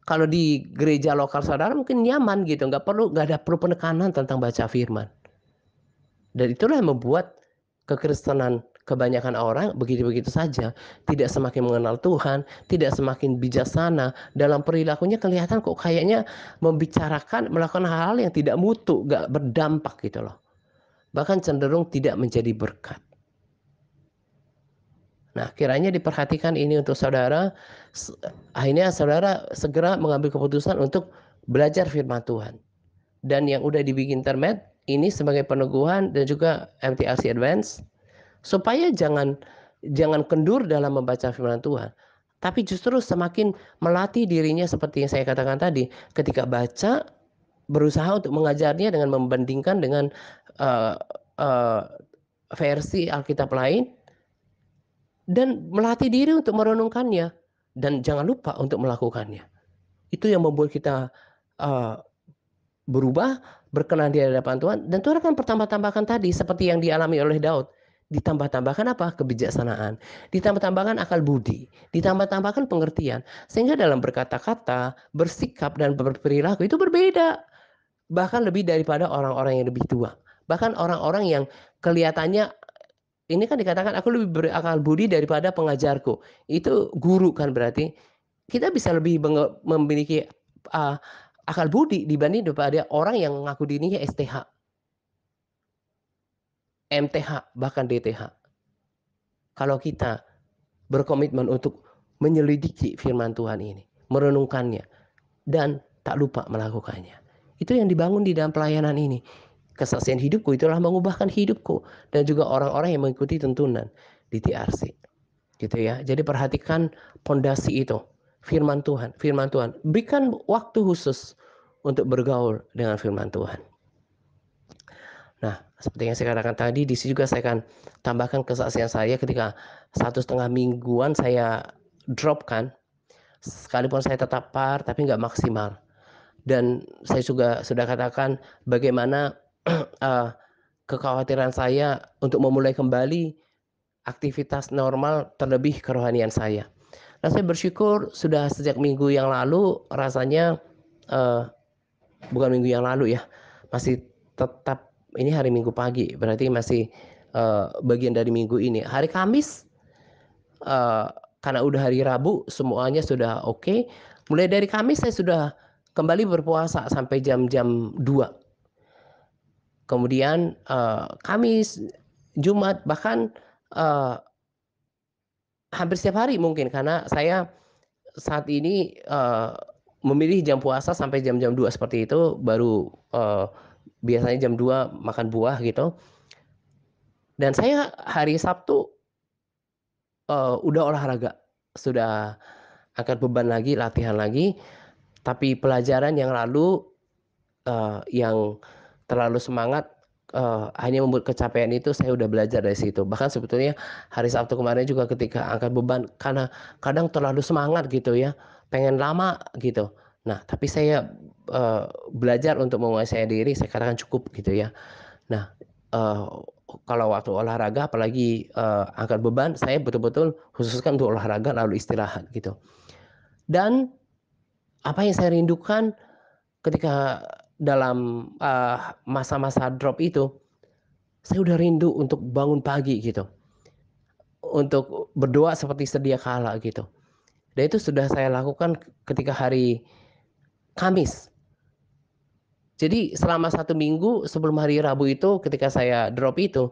A: Kalau di gereja lokal saudara mungkin nyaman gitu, nggak ada perlu penekanan tentang baca firman. Dan itulah yang membuat kekristenan kebanyakan orang begitu-begitu saja, tidak semakin mengenal Tuhan, tidak semakin bijaksana, dalam perilakunya kelihatan kok kayaknya membicarakan, melakukan hal-hal yang tidak mutu, gak berdampak gitu loh. Bahkan cenderung tidak menjadi berkat. Nah, kiranya diperhatikan ini untuk saudara, akhirnya saudara segera mengambil keputusan untuk belajar firman Tuhan. Dan yang udah dibikin internet, ini sebagai peneguhan dan juga MTRC Advance, supaya jangan kendur dalam membaca firman Tuhan, tapi justru semakin melatih dirinya seperti yang saya katakan tadi, ketika baca berusaha untuk mengajarnya dengan membandingkan dengan uh, uh, versi Alkitab lain dan melatih diri untuk merenungkannya dan jangan lupa untuk melakukannya. Itu yang membuat kita uh, berubah, berkenan di hadapan Tuhan, dan Tuhan akan pertambah-tambahkan tadi seperti yang dialami oleh Daud. Ditambah-tambahkan apa? Kebijaksanaan. Ditambah-tambahkan akal budi. Ditambah-tambahkan pengertian. Sehingga dalam berkata-kata, bersikap, dan berperilaku itu berbeda. Bahkan lebih daripada orang-orang yang lebih tua. Bahkan orang-orang yang kelihatannya, ini kan dikatakan aku lebih berakal budi daripada pengajarku. Itu guru kan berarti. Kita bisa lebih memiliki uh, akal budi dibanding daripada orang yang mengaku dirinya STH, MTH, bahkan DTH. Kalau kita berkomitmen untuk menyelidiki firman Tuhan ini, merenungkannya, dan tak lupa melakukannya. Itu yang dibangun di dalam pelayanan ini. Kesaksian hidupku itulah mengubahkan hidupku dan juga orang-orang yang mengikuti tuntunan di TRC. Gitu ya. Jadi perhatikan pondasi itu. Firman Tuhan, firman Tuhan. Berikan waktu khusus untuk bergaul dengan firman Tuhan. Nah, seperti yang saya katakan tadi, di sini juga saya akan tambahkan kesaksian saya ketika 1,5 mingguan saya dropkan, sekalipun saya tetap par, tapi nggak maksimal. Dan saya juga sudah katakan bagaimana kekhawatiran saya untuk memulai kembali aktivitas normal, terlebih kerohanian saya. Nah, saya bersyukur sudah sejak minggu yang lalu rasanya bukan minggu yang lalu ya, masih tetap ini hari Minggu pagi, berarti masih bagian dari minggu ini. Hari Kamis karena udah hari Rabu semuanya sudah oke. Mulai dari Kamis saya sudah kembali berpuasa sampai jam-jam 2. Kemudian Kamis, Jumat, bahkan hampir setiap hari mungkin karena saya saat ini memilih jam puasa sampai jam-jam 2 seperti itu, baru biasanya jam 2 makan buah gitu. Dan saya hari Sabtu udah olahraga, sudah angkat beban lagi, latihan lagi, tapi pelajaran yang lalu, yang terlalu semangat, hanya membuat kecapean itu saya udah belajar dari situ. Bahkan sebetulnya hari Sabtu kemarin juga ketika angkat beban, karena kadang terlalu semangat gitu ya, pengen lama gitu. Nah, tapi saya, belajar untuk menguasai diri, saya katakan cukup gitu ya. Nah, eee, kalau waktu olahraga apalagi, angkat beban, saya betul-betul khususkan untuk olahraga lalu istirahat gitu. Dan apa yang saya rindukan ketika dalam, masa-masa drop itu, saya udah rindu untuk bangun pagi gitu, untuk berdoa seperti sedia kala gitu. Dan itu sudah saya lakukan ketika hari Kamis. Jadi selama 1 minggu sebelum hari Rabu itu ketika saya drop itu,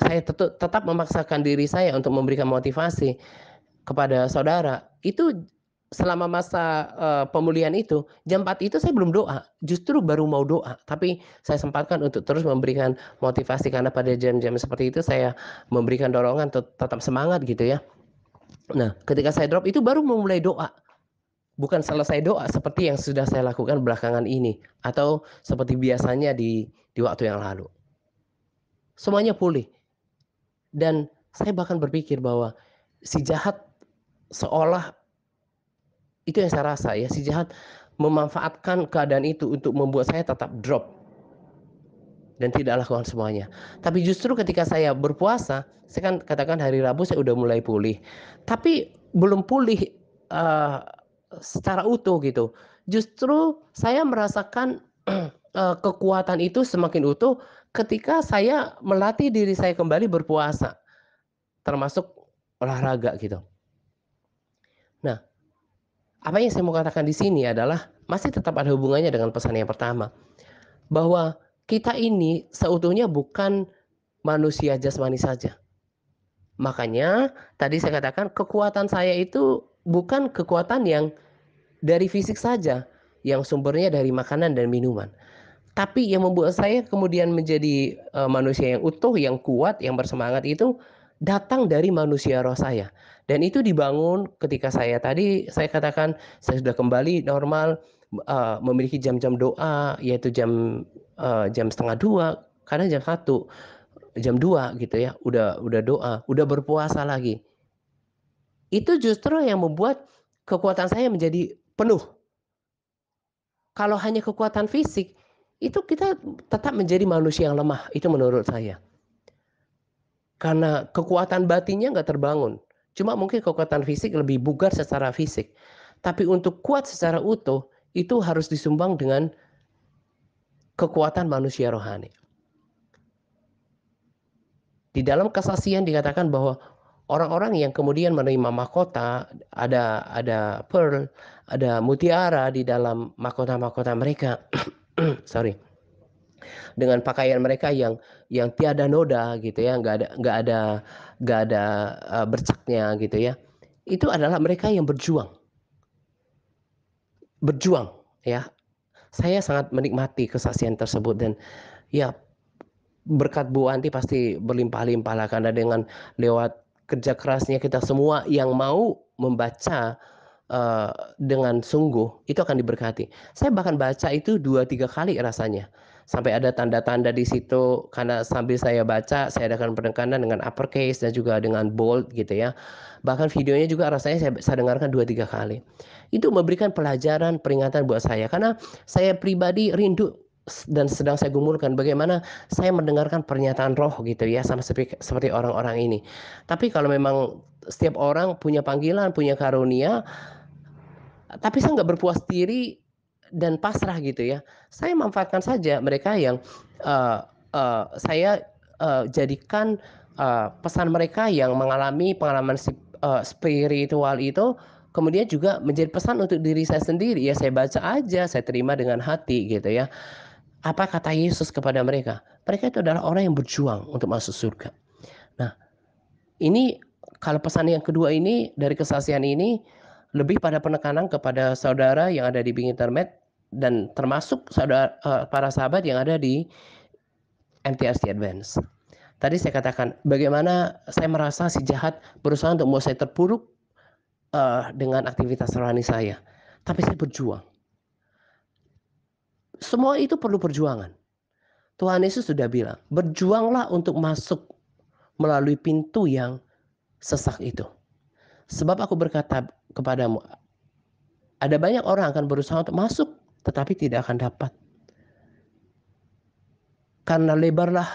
A: saya tetap memaksakan diri saya untuk memberikan motivasi kepada saudara. Itu selama masa, pemulihan itu, jam 4 itu saya belum doa, justru baru mau doa, tapi saya sempatkan untuk terus memberikan motivasi karena pada jam-jam seperti itu saya memberikan dorongan tetap semangat gitu ya. Nah, ketika saya drop itu baru memulai doa, bukan selesai doa seperti yang sudah saya lakukan belakangan ini atau seperti biasanya di waktu yang lalu. Semuanya pulih dan saya bahkan berpikir bahwa si jahat seolah itu yang saya rasa ya, si jahat memanfaatkan keadaan itu untuk membuat saya tetap drop dan tidak lakukan semuanya. Tapi justru ketika saya berpuasa, saya kan katakan hari Rabu saya udah mulai pulih. Tapi belum pulih, secara utuh gitu. Justru saya merasakan, kekuatan itu semakin utuh ketika saya melatih diri saya kembali berpuasa, termasuk olahraga gitu. Nah, apa yang saya mau katakan di sini adalah masih tetap ada hubungannya dengan pesan yang pertama, bahwa kita ini seutuhnya bukan manusia jasmani saja. Makanya tadi saya katakan kekuatan saya itu bukan kekuatan yang dari fisik saja, yang sumbernya dari makanan dan minuman. Tapi yang membuat saya kemudian menjadi, manusia yang utuh, yang kuat, yang bersemangat itu datang dari manusia roh saya. Dan itu dibangun ketika saya katakan saya sudah kembali normal, memiliki jam-jam doa, yaitu jam 1:30, kadang jam 1, jam 2 gitu ya, udah doa, udah berpuasa lagi. Itu justru yang membuat kekuatan saya menjadi penuh. Kalau hanya kekuatan fisik, itu kita tetap menjadi manusia yang lemah, itu menurut saya. Karena kekuatan batinnya nggak terbangun. Cuma mungkin kekuatan fisik lebih bugar secara fisik. Tapi untuk kuat secara utuh, itu harus disumbang dengan kekuatan manusia rohani. Di dalam kesaksian dikatakan bahwa orang-orang yang kemudian menerima mahkota, ada pearl, ada mutiara di dalam mahkota-mahkota mereka. Sorry. Dengan pakaian mereka yang tiada noda gitu ya, nggak ada bercaknya gitu ya. Itu adalah mereka yang berjuang ya. Saya sangat menikmati kesaksian tersebut dan ya berkat Bu Anti pasti berlimpah-limpah lah karena dengan lewat kerja kerasnya kita semua yang mau membaca, dengan sungguh itu akan diberkati. Saya bahkan baca itu 2 3 kali rasanya, sampai ada tanda-tanda di situ karena sambil saya baca saya adakan penekanan dengan uppercase dan juga dengan bold gitu ya. Bahkan videonya juga rasanya saya dengarkan 2 3 kali. Itu memberikan pelajaran, peringatan buat saya karena saya pribadi rindu dan sedang saya gumulkan bagaimana saya mendengarkan pernyataan roh gitu ya sama seperti orang-orang ini. Tapi kalau memang setiap orang punya panggilan, punya karunia, tapi saya nggak berpuas diri dan pasrah gitu ya. Saya manfaatkan saja mereka yang, eee saya, jadikan, pesan mereka yang mengalami pengalaman spiritual itu, kemudian juga menjadi pesan untuk diri saya sendiri. Ya saya baca aja, saya terima dengan hati gitu ya. Apa kata Yesus kepada mereka? Mereka itu adalah orang yang berjuang untuk masuk surga. Nah, ini kalau pesan yang kedua ini dari kesaksian ini lebih pada penekanan kepada saudara yang ada di Bing Internet dan termasuk para sahabat yang ada di MTRC Advance. Tadi saya katakan bagaimana saya merasa si jahat berusaha untuk membuat saya terpuruk dengan aktivitas rohani saya. Tapi saya berjuang. Semua itu perlu perjuangan. Tuhan Yesus sudah bilang, berjuanglah untuk masuk melalui pintu yang sesak itu. Sebab aku berkata kepadamu, ada banyak orang akan berusaha untuk masuk, tetapi tidak akan dapat. Karena lebarlah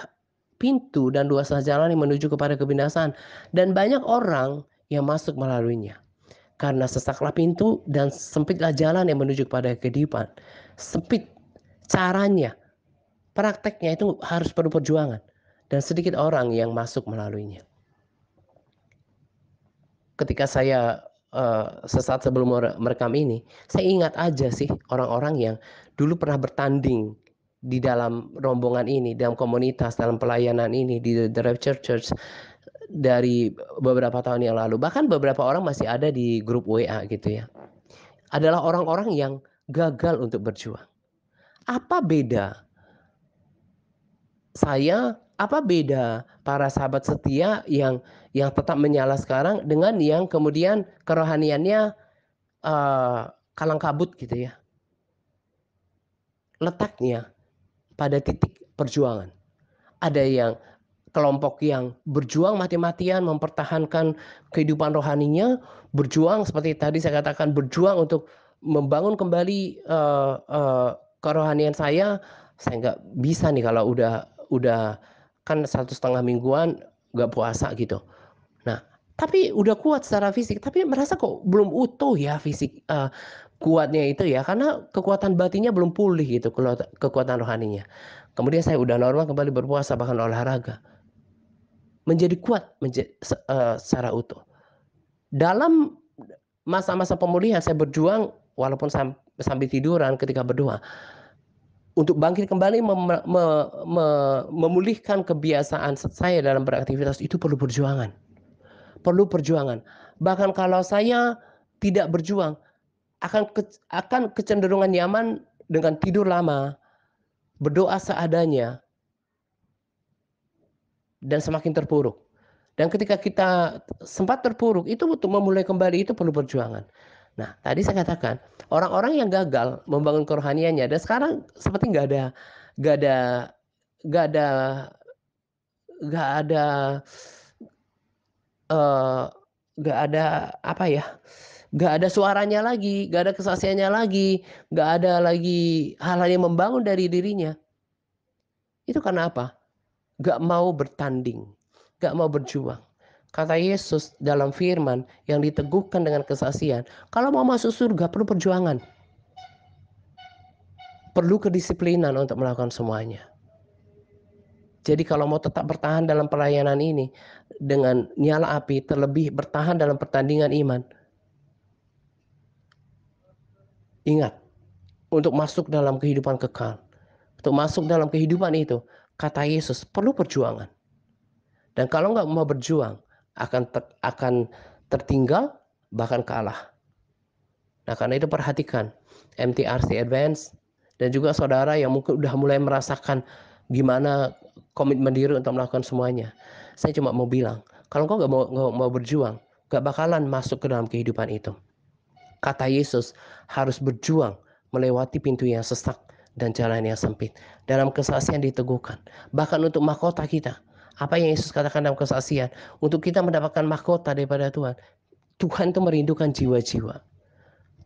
A: pintu dan luaslah jalan yang menuju kepada kebinasaan. Dan banyak orang yang masuk melaluinya. Karena sesaklah pintu dan sempitlah jalan yang menuju kepada kehidupan. Sempit caranya, prakteknya itu harus perlu perjuangan. Dan sedikit orang yang masuk melaluinya. Ketika saya sesaat sebelum merekam ini, saya ingat aja sih orang-orang yang dulu pernah bertanding di dalam rombongan ini, dalam komunitas, dalam pelayanan ini, di The Rapture Church dari beberapa tahun yang lalu. Bahkan beberapa orang masih ada di grup WA gitu ya. Adalah orang-orang yang gagal untuk berjuang. Apa beda saya, apa beda para sahabat setia yang tetap menyala sekarang dengan yang kemudian kerohaniannya kalang kabut gitu ya. Letaknya pada titik perjuangan. Ada yang kelompok yang berjuang mati-matian mempertahankan kehidupan rohaninya, berjuang seperti tadi saya katakan, berjuang untuk membangun kembali kerohanian saya nggak bisa nih kalau udah kan 1,5 mingguan nggak puasa gitu. Nah, tapi udah kuat secara fisik, tapi merasa kok belum utuh ya fisik kuatnya itu ya, karena kekuatan batinnya belum pulih gitu, kekuatan rohaninya. Kemudian saya udah normal kembali berpuasa bahkan olahraga. Menjadi kuat secara utuh. Dalam masa-masa pemulihan saya berjuang walaupun sambil tiduran ketika berdoa untuk bangkit kembali memulihkan kebiasaan saya dalam beraktivitas itu perlu perjuangan. Perlu perjuangan. Bahkan kalau saya tidak berjuang akan kecenderungan nyaman dengan tidur lama, berdoa seadanya, dan semakin terpuruk. Dan ketika kita sempat terpuruk, itu untuk memulai kembali itu perlu perjuangan. Nah, tadi saya katakan, orang-orang yang gagal membangun kerohaniannya, dan sekarang seperti nggak ada, nggak ada, nggak ada, nggak ada, nggak ada apa ya? Nggak ada suaranya lagi, nggak ada kesaksiannya lagi, nggak ada lagi hal-hal yang membangun dari dirinya. Itu karena apa? Nggak mau bertanding, nggak mau berjuang. Kata Yesus dalam firman yang diteguhkan dengan kesaksian, kalau mau masuk surga perlu perjuangan. Perlu kedisiplinan untuk melakukan semuanya. Jadi kalau mau tetap bertahan dalam pelayanan ini dengan nyala api, terlebih bertahan dalam pertandingan iman. Ingat, untuk masuk dalam kehidupan kekal, untuk masuk dalam kehidupan itu, kata Yesus perlu perjuangan. Dan kalau nggak mau berjuang, akan tertinggal, bahkan kalah. Nah, karena itu perhatikan MTRC Advance dan juga saudara yang mungkin udah mulai merasakan gimana komitmen diri untuk melakukan semuanya. Saya cuma mau bilang, kalau kau nggak mau berjuang, nggak bakalan masuk ke dalam kehidupan itu. Kata Yesus harus berjuang melewati pintu yang sesak dan jalan yang sempit. Dalam kesaksian diteguhkan. Bahkan untuk mahkota kita. Apa yang Yesus katakan dalam kesaksian. Untuk kita mendapatkan mahkota daripada Tuhan. Tuhan itu merindukan jiwa-jiwa.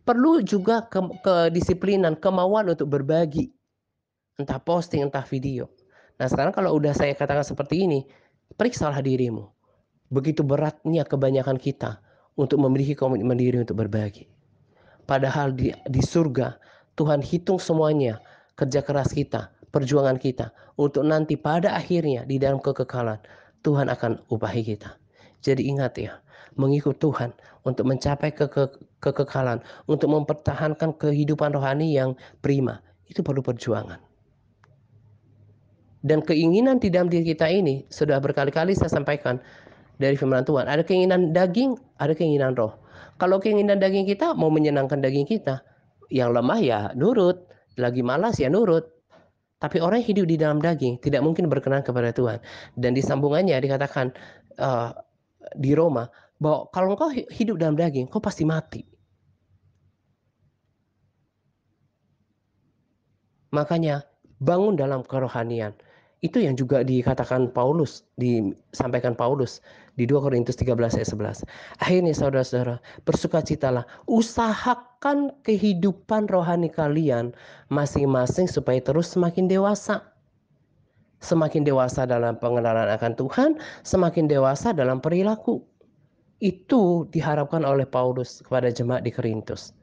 A: Perlu juga kedisiplinan, kemauan untuk berbagi. Entah posting, entah video. Nah sekarang kalau udah saya katakan seperti ini, periksalah dirimu. Begitu beratnya kebanyakan kita untuk memiliki komitmen diri untuk berbagi. Padahal di surga Tuhan hitung semuanya, kerja keras kita, perjuangan kita, untuk nanti pada akhirnya di dalam kekekalan Tuhan akan upahi kita. Jadi ingat ya, mengikut Tuhan untuk mencapai kekekalan, untuk mempertahankan kehidupan rohani yang prima, itu perlu perjuangan. Dan keinginan di dalam diri kita ini sudah berkali-kali saya sampaikan dari firman Tuhan. Ada keinginan daging, ada keinginan roh. Kalau keinginan daging kita mau menyenangkan daging kita, yang lemah ya nurut, lagi malas ya nurut. Tapi orang yang hidup di dalam daging tidak mungkin berkenan kepada Tuhan. Dan di sambungannya dikatakan uh, di Roma bahwa kalau engkau hidup dalam daging, kau pasti mati. Makanya bangun dalam kerohanian. Itu yang juga dikatakan Paulus, disampaikan Paulus di 2 Korintus 13 ayat 11. Akhirnya saudara-saudara, bersukacitalah, usahakan kehidupan rohani kalian masing-masing supaya terus semakin dewasa. Semakin dewasa dalam pengenalan akan Tuhan, semakin dewasa dalam perilaku. Itu diharapkan oleh Paulus kepada jemaat di Korintus.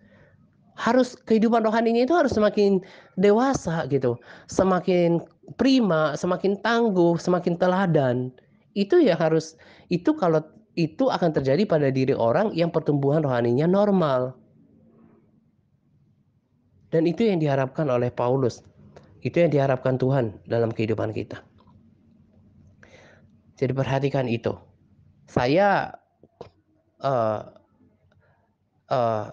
A: Harus kehidupan rohaninya itu harus semakin dewasa gitu, semakin prima, semakin tangguh, semakin teladan. Itu ya harus, itu kalau itu akan terjadi pada diri orang yang pertumbuhan rohaninya normal. Dan itu yang diharapkan oleh Paulus. Itu yang diharapkan Tuhan dalam kehidupan kita. Jadi perhatikan itu. Saya uh, uh,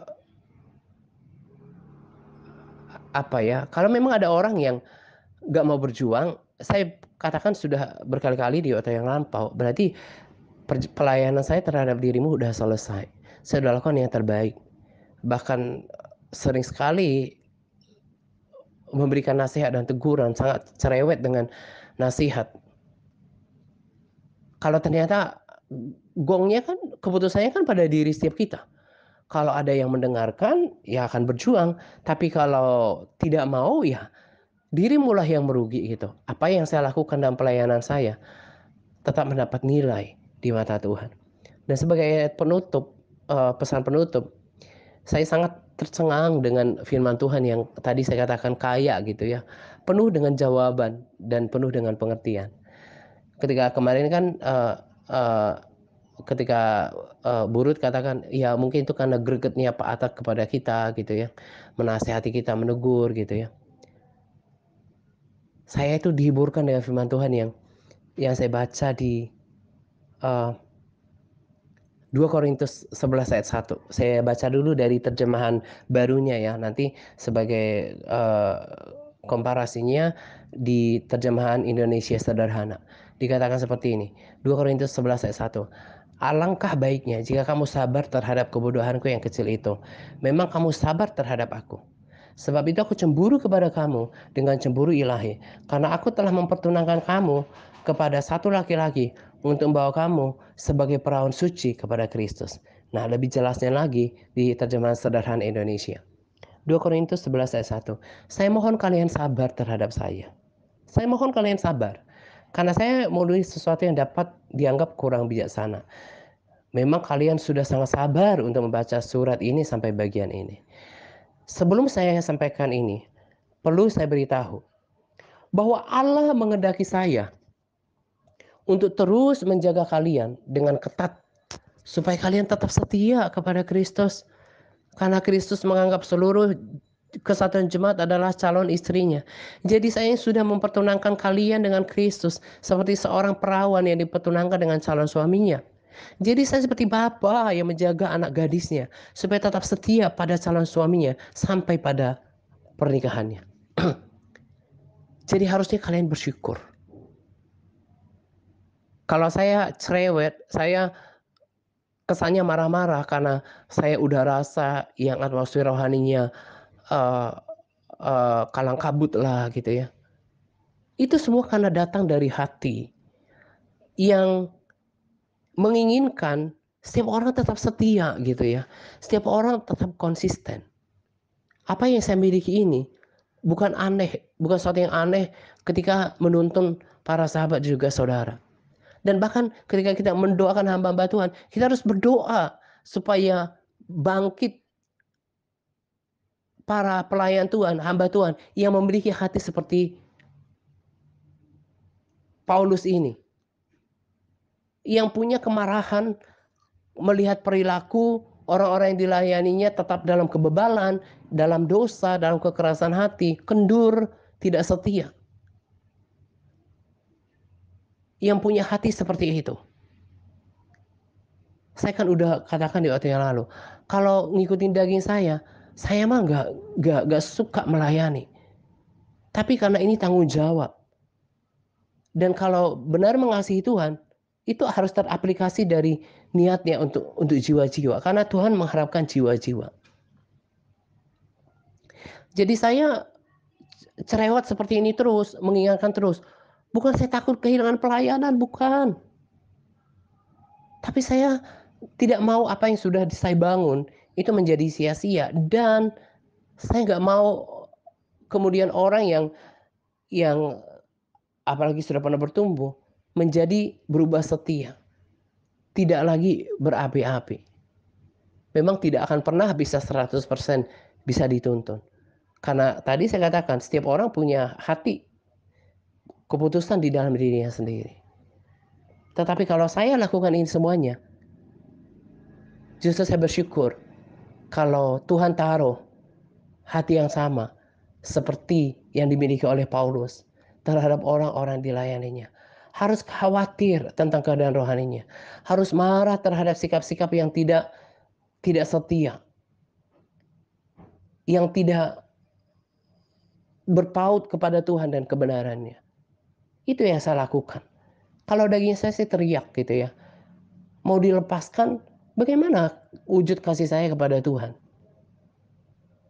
A: apa ya? Kalau memang ada orang yang nggak mau berjuang, saya katakan sudah berkali-kali di waktu yang lampau. Berarti pelayanan saya terhadap dirimu sudah selesai. Saya sudah lakukan yang terbaik. Bahkan sering sekali memberikan nasihat dan teguran, sangat cerewet dengan nasihat. Kalau ternyata gongnya kan, keputusannya kan pada diri setiap kita. Kalau ada yang mendengarkan, ya akan berjuang. Tapi kalau tidak mau, ya dirimulah yang merugi gitu. Apa yang saya lakukan dalam pelayanan saya tetap mendapat nilai di mata Tuhan. Dan sebagai penutup, pesan penutup, saya sangat tercengang dengan firman Tuhan yang tadi saya katakan kaya gitu ya, penuh dengan jawaban dan penuh dengan pengertian. Ketika kemarin kan ketika Burut katakan ya mungkin itu karena gregetnya Pak Atak kepada kita gitu ya, menasehati kita, menegur gitu ya. Saya itu dihiburkan dengan firman Tuhan yang saya baca di 2 Korintus 11 ayat 1. Saya baca dulu dari terjemahan barunya ya. Nanti sebagai komparasinya di terjemahan Indonesia sederhana. Dikatakan seperti ini. 2 Korintus 11 ayat 1. Alangkah baiknya jika kamu sabar terhadap kebodohanku yang kecil itu. Memang kamu sabar terhadap aku. Sebab itu aku cemburu kepada kamu dengan cemburu ilahi. Karena aku telah mempertunangkan kamu kepada satu laki-laki untuk membawa kamu sebagai perawan suci kepada Kristus. Nah, lebih jelasnya lagi di terjemahan sederhana Indonesia. 2 Korintus 11 ayat 1. Saya mohon kalian sabar terhadap saya. Saya mohon kalian sabar. Karena saya menulis sesuatu yang dapat dianggap kurang bijaksana. Memang kalian sudah sangat sabar untuk membaca surat ini sampai bagian ini. Sebelum saya sampaikan ini, perlu saya beritahu bahwa Allah menghendaki saya untuk terus menjaga kalian dengan ketat supaya kalian tetap setia kepada Kristus. Karena Kristus menganggap seluruh kesatuan jemaat adalah calon istrinya. Jadi saya sudah mempertunangkan kalian dengan Kristus seperti seorang perawan yang dipertunangkan dengan calon suaminya. Jadi saya seperti bapa yang menjaga anak gadisnya supaya tetap setia pada calon suaminya sampai pada pernikahannya. Jadi harusnya kalian bersyukur. Kalau saya cerewet, saya kesannya marah-marah karena saya udah rasa yang atmosfer rohaninya uh, kalang kabut lah gitu ya. Itu semua karena datang dari hati yang menginginkan setiap orang tetap setia gitu ya. Setiap orang tetap konsisten. Apa yang saya miliki ini bukan aneh, bukan sesuatu yang aneh ketika menuntun para sahabat juga saudara. Dan bahkan ketika kita mendoakan hamba-hamba Tuhan, kita harus berdoa supaya bangkit para pelayan Tuhan, hamba Tuhan yang memiliki hati seperti Paulus ini. Yang punya kemarahan melihat perilaku orang-orang yang dilayaninya tetap dalam kebebalan, dalam dosa, dalam kekerasan hati, kendur, tidak setia. Yang punya hati seperti itu. Saya kan udah katakan di waktu yang lalu, kalau ngikutin daging saya mah nggak suka melayani. Tapi karena ini tanggung jawab. Dan kalau benar mengasihi Tuhan, itu harus teraplikasi dari niatnya untuk jiwa-jiwa. Karena Tuhan mengharapkan jiwa-jiwa. Jadi saya cerewet seperti ini terus, mengingatkan terus. Bukan saya takut kehilangan pelayanan, bukan. Tapi saya tidak mau apa yang sudah saya bangun itu menjadi sia-sia. Dan saya nggak mau kemudian orang yang apalagi sudah pernah bertumbuh, menjadi berubah setia. Tidak lagi berapi-api. Memang tidak akan pernah bisa 100% bisa dituntun. Karena tadi saya katakan, setiap orang punya hati, keputusan di dalam dirinya sendiri. Tetapi kalau saya lakukan ini semuanya, justru saya bersyukur kalau Tuhan taruh hati yang sama seperti yang dimiliki oleh Paulus terhadap orang-orang dilayaninya. Harus khawatir tentang keadaan rohaninya. Harus marah terhadap sikap-sikap yang tidak setia. Yang tidak berpaut kepada Tuhan dan kebenarannya. Itu yang saya lakukan. Kalau daging saya sih teriak gitu ya. Mau dilepaskan, bagaimana wujud kasih saya kepada Tuhan?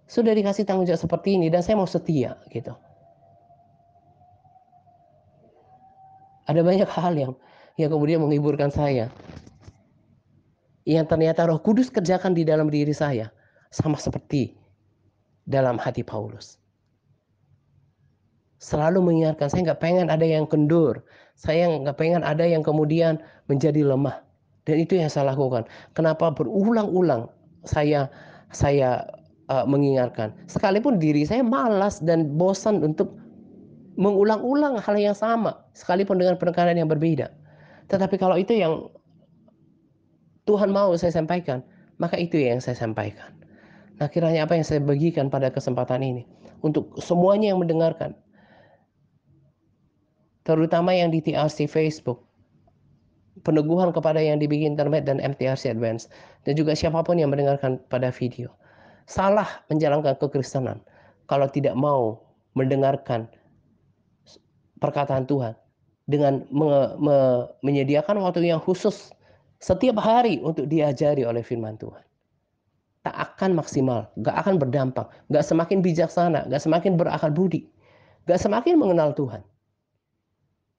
A: Sudah dikasih tanggung jawab seperti ini dan saya mau setia gitu. Ada banyak hal yang kemudian menghiburkan saya. Yang ternyata Roh Kudus kerjakan di dalam diri saya. Sama seperti dalam hati Paulus. Selalu mengingatkan, saya nggak pengen ada yang kendur. Saya nggak pengen ada yang kemudian menjadi lemah. Dan itu yang saya lakukan. Kenapa berulang-ulang saya mengingatkan. Sekalipun diri saya malas dan bosan untuk mengulang-ulang hal yang sama. Sekalipun dengan penekanan yang berbeda. Tetapi kalau itu yang Tuhan mau saya sampaikan, maka itu yang saya sampaikan. Nah, kiranya apa yang saya bagikan pada kesempatan ini untuk semuanya yang mendengarkan, terutama yang di TRC Facebook, peneguhan kepada yang dibikin internet dan MTRC Advance, dan juga siapapun yang mendengarkan pada video. Salah menjalankan kekristenan kalau tidak mau mendengarkan perkataan Tuhan dengan menyediakan waktu yang khusus setiap hari untuk diajari oleh firman Tuhan. Tak akan maksimal, gak akan berdampak, gak semakin bijaksana, gak semakin berakal budi, gak semakin mengenal Tuhan.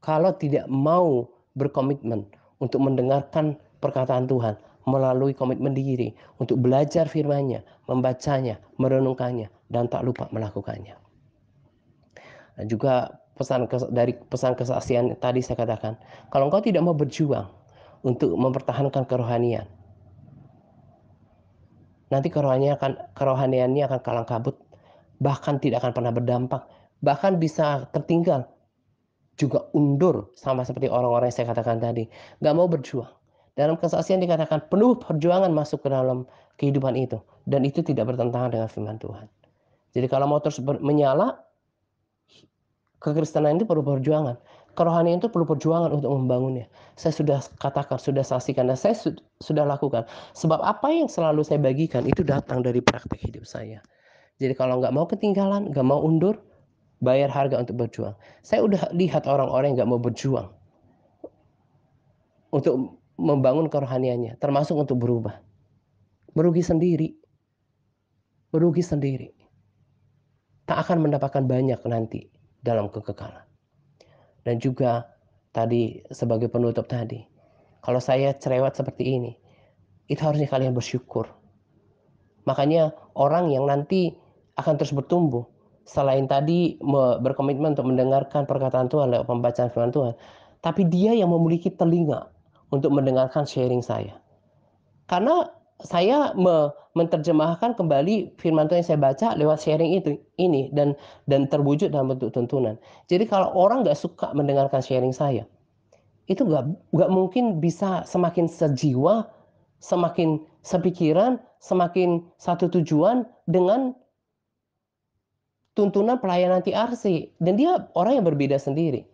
A: Kalau tidak mau berkomitmen untuk mendengarkan perkataan Tuhan melalui komitmen diri untuk belajar firman-Nya, membacanya, merenungkannya, dan tak lupa melakukannya. Dan juga dari pesan kesaksian tadi saya katakan, kalau engkau tidak mau berjuang untuk mempertahankan kerohanian, nanti kerohaniannya akan kalang kabut, bahkan tidak akan pernah berdampak, bahkan bisa tertinggal, juga undur, sama seperti orang-orang yang saya katakan tadi, nggak mau berjuang. Dalam kesaksian dikatakan penuh perjuangan masuk ke dalam kehidupan itu, dan itu tidak bertentangan dengan firman Tuhan. Jadi kalau mau terus menyala, kekristenan itu perlu perjuangan. Kerohanian itu perlu perjuangan untuk membangunnya. Saya sudah katakan, sudah saksikan, dan saya sudah lakukan. Sebab apa yang selalu saya bagikan itu datang dari praktek hidup saya. Jadi kalau nggak mau ketinggalan, nggak mau undur, bayar harga untuk berjuang. Saya udah lihat orang-orang yang nggak mau berjuang untuk membangun kerohaniannya, termasuk untuk berubah. Merugi sendiri. Merugi sendiri. Tak akan mendapatkan banyak nanti dalam kekekalan. Dan juga tadi sebagai penutup tadi, kalau saya cerewet seperti ini, itu harusnya kalian bersyukur. Makanya orang yang nanti akan terus bertumbuh, selain tadi berkomitmen untuk mendengarkan perkataan Tuhan lewat pembacaan firman Tuhan, tapi dia yang memiliki telinga untuk mendengarkan sharing saya. Karena saya menerjemahkan kembali firman Tuhan yang saya baca lewat sharing ini dan terwujud dalam bentuk tuntunan. Jadi kalau orang nggak suka mendengarkan sharing saya, itu nggak mungkin bisa semakin sejiwa, semakin sepikiran, semakin satu tujuan dengan tuntunan pelayanan TRC. Dan dia orang yang berbeda sendiri.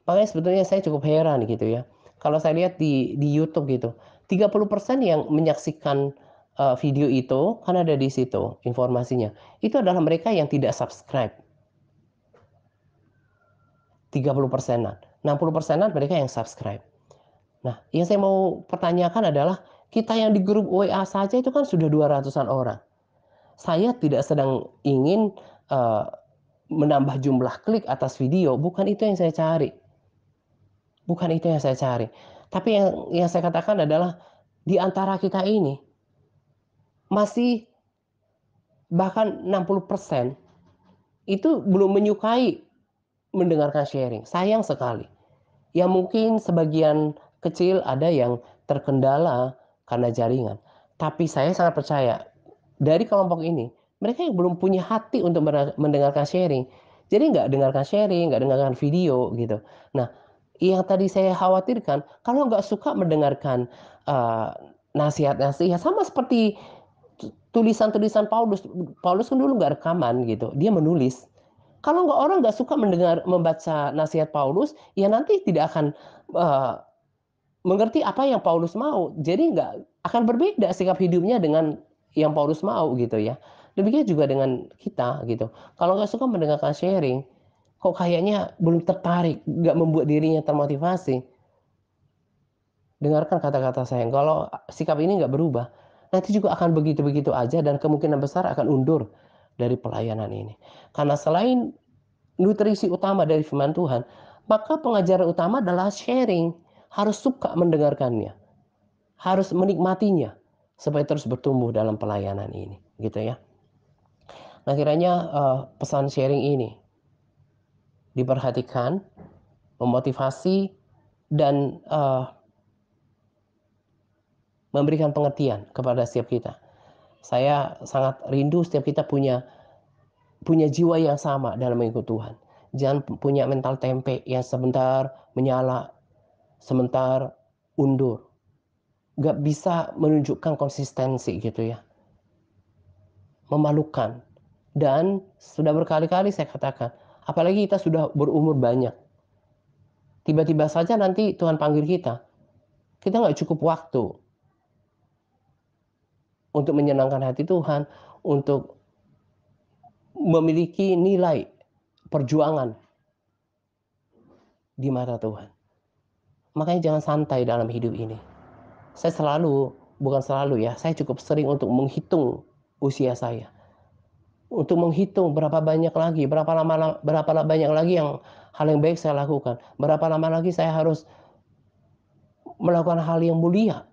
A: Makanya sebetulnya saya cukup heran gitu ya. Kalau saya lihat di YouTube gitu, 30% yang menyaksikan video itu, kan ada di situ informasinya. Itu adalah mereka yang tidak subscribe. 30%-an. 60%-an mereka yang subscribe. Nah, yang saya mau pertanyakan adalah, kita yang di grup WA saja itu kan sudah 200-an orang. Saya tidak sedang ingin menambah jumlah klik atas video, bukan itu yang saya cari. Bukan itu yang saya cari. Tapi yang saya katakan adalah, di antara kita ini masih bahkan 60% itu belum menyukai mendengarkan sharing. Sayang sekali. Ya mungkin sebagian kecil ada yang terkendala karena jaringan. Tapi saya sangat percaya dari kelompok ini, mereka yang belum punya hati untuk mendengarkan sharing. Jadi nggak dengarkan sharing, nggak dengarkan video gitu. Nah, yang tadi saya khawatirkan, kalau nggak suka mendengarkan nasihat-nasihat, sama seperti tulisan-tulisan Paulus. Paulus kan dulu nggak rekaman gitu, dia menulis. Kalau orang nggak suka membaca nasihat Paulus, ya nanti tidak akan mengerti apa yang Paulus mau. Jadi nggak akan berbeda sikap hidupnya dengan yang Paulus mau gitu ya. Demikian juga dengan kita gitu. Kalau nggak suka mendengarkan sharing, kok kayaknya belum tertarik, nggak membuat dirinya termotivasi. Dengarkan kata-kata saya. Kalau sikap ini nggak berubah, nanti juga akan begitu-begitu aja dan kemungkinan besar akan undur dari pelayanan ini. Karena selain nutrisi utama dari firman Tuhan, maka pengajaran utama adalah sharing. Harus suka mendengarkannya, harus menikmatinya supaya terus bertumbuh dalam pelayanan ini, gitu ya. Nah, kiranya pesan sharing ini diperhatikan, memotivasi dan memberikan pengertian kepada setiap kita. Saya sangat rindu setiap kita punya jiwa yang sama dalam mengikut Tuhan. Jangan punya mental tempe yang sebentar menyala, sebentar undur. Gak bisa menunjukkan konsistensi gitu ya. Memalukan. Dan sudah berkali-kali saya katakan, apalagi kita sudah berumur banyak. Tiba-tiba saja nanti Tuhan panggil kita. Kita gak cukup waktu untuk menyenangkan hati Tuhan, untuk memiliki nilai perjuangan di mata Tuhan. Makanya jangan santai dalam hidup ini. Saya bukan selalu ya, saya cukup sering untuk menghitung usia saya. Untuk menghitung berapa banyak lagi, berapa banyak lagi yang hal yang baik saya lakukan. Berapa lama lagi saya harus melakukan hal yang mulia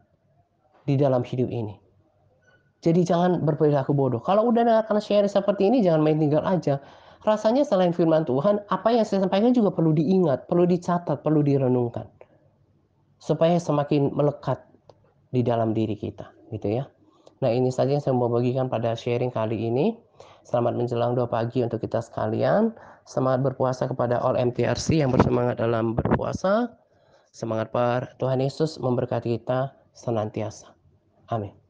A: di dalam hidup ini. Jadi jangan berperilaku bodoh. Kalau udah akan share seperti ini, jangan main tinggal aja. Rasanya selain firman Tuhan, apa yang saya sampaikan juga perlu diingat, perlu dicatat, perlu direnungkan. Supaya semakin melekat di dalam diri kita, gitu ya. Nah, ini saja yang saya mau bagikan pada sharing kali ini. Selamat menjelang doa pagi untuk kita sekalian. Semangat berpuasa kepada all MTRC yang bersemangat dalam berpuasa. Semangat Tuhan Yesus memberkati kita senantiasa. Amin.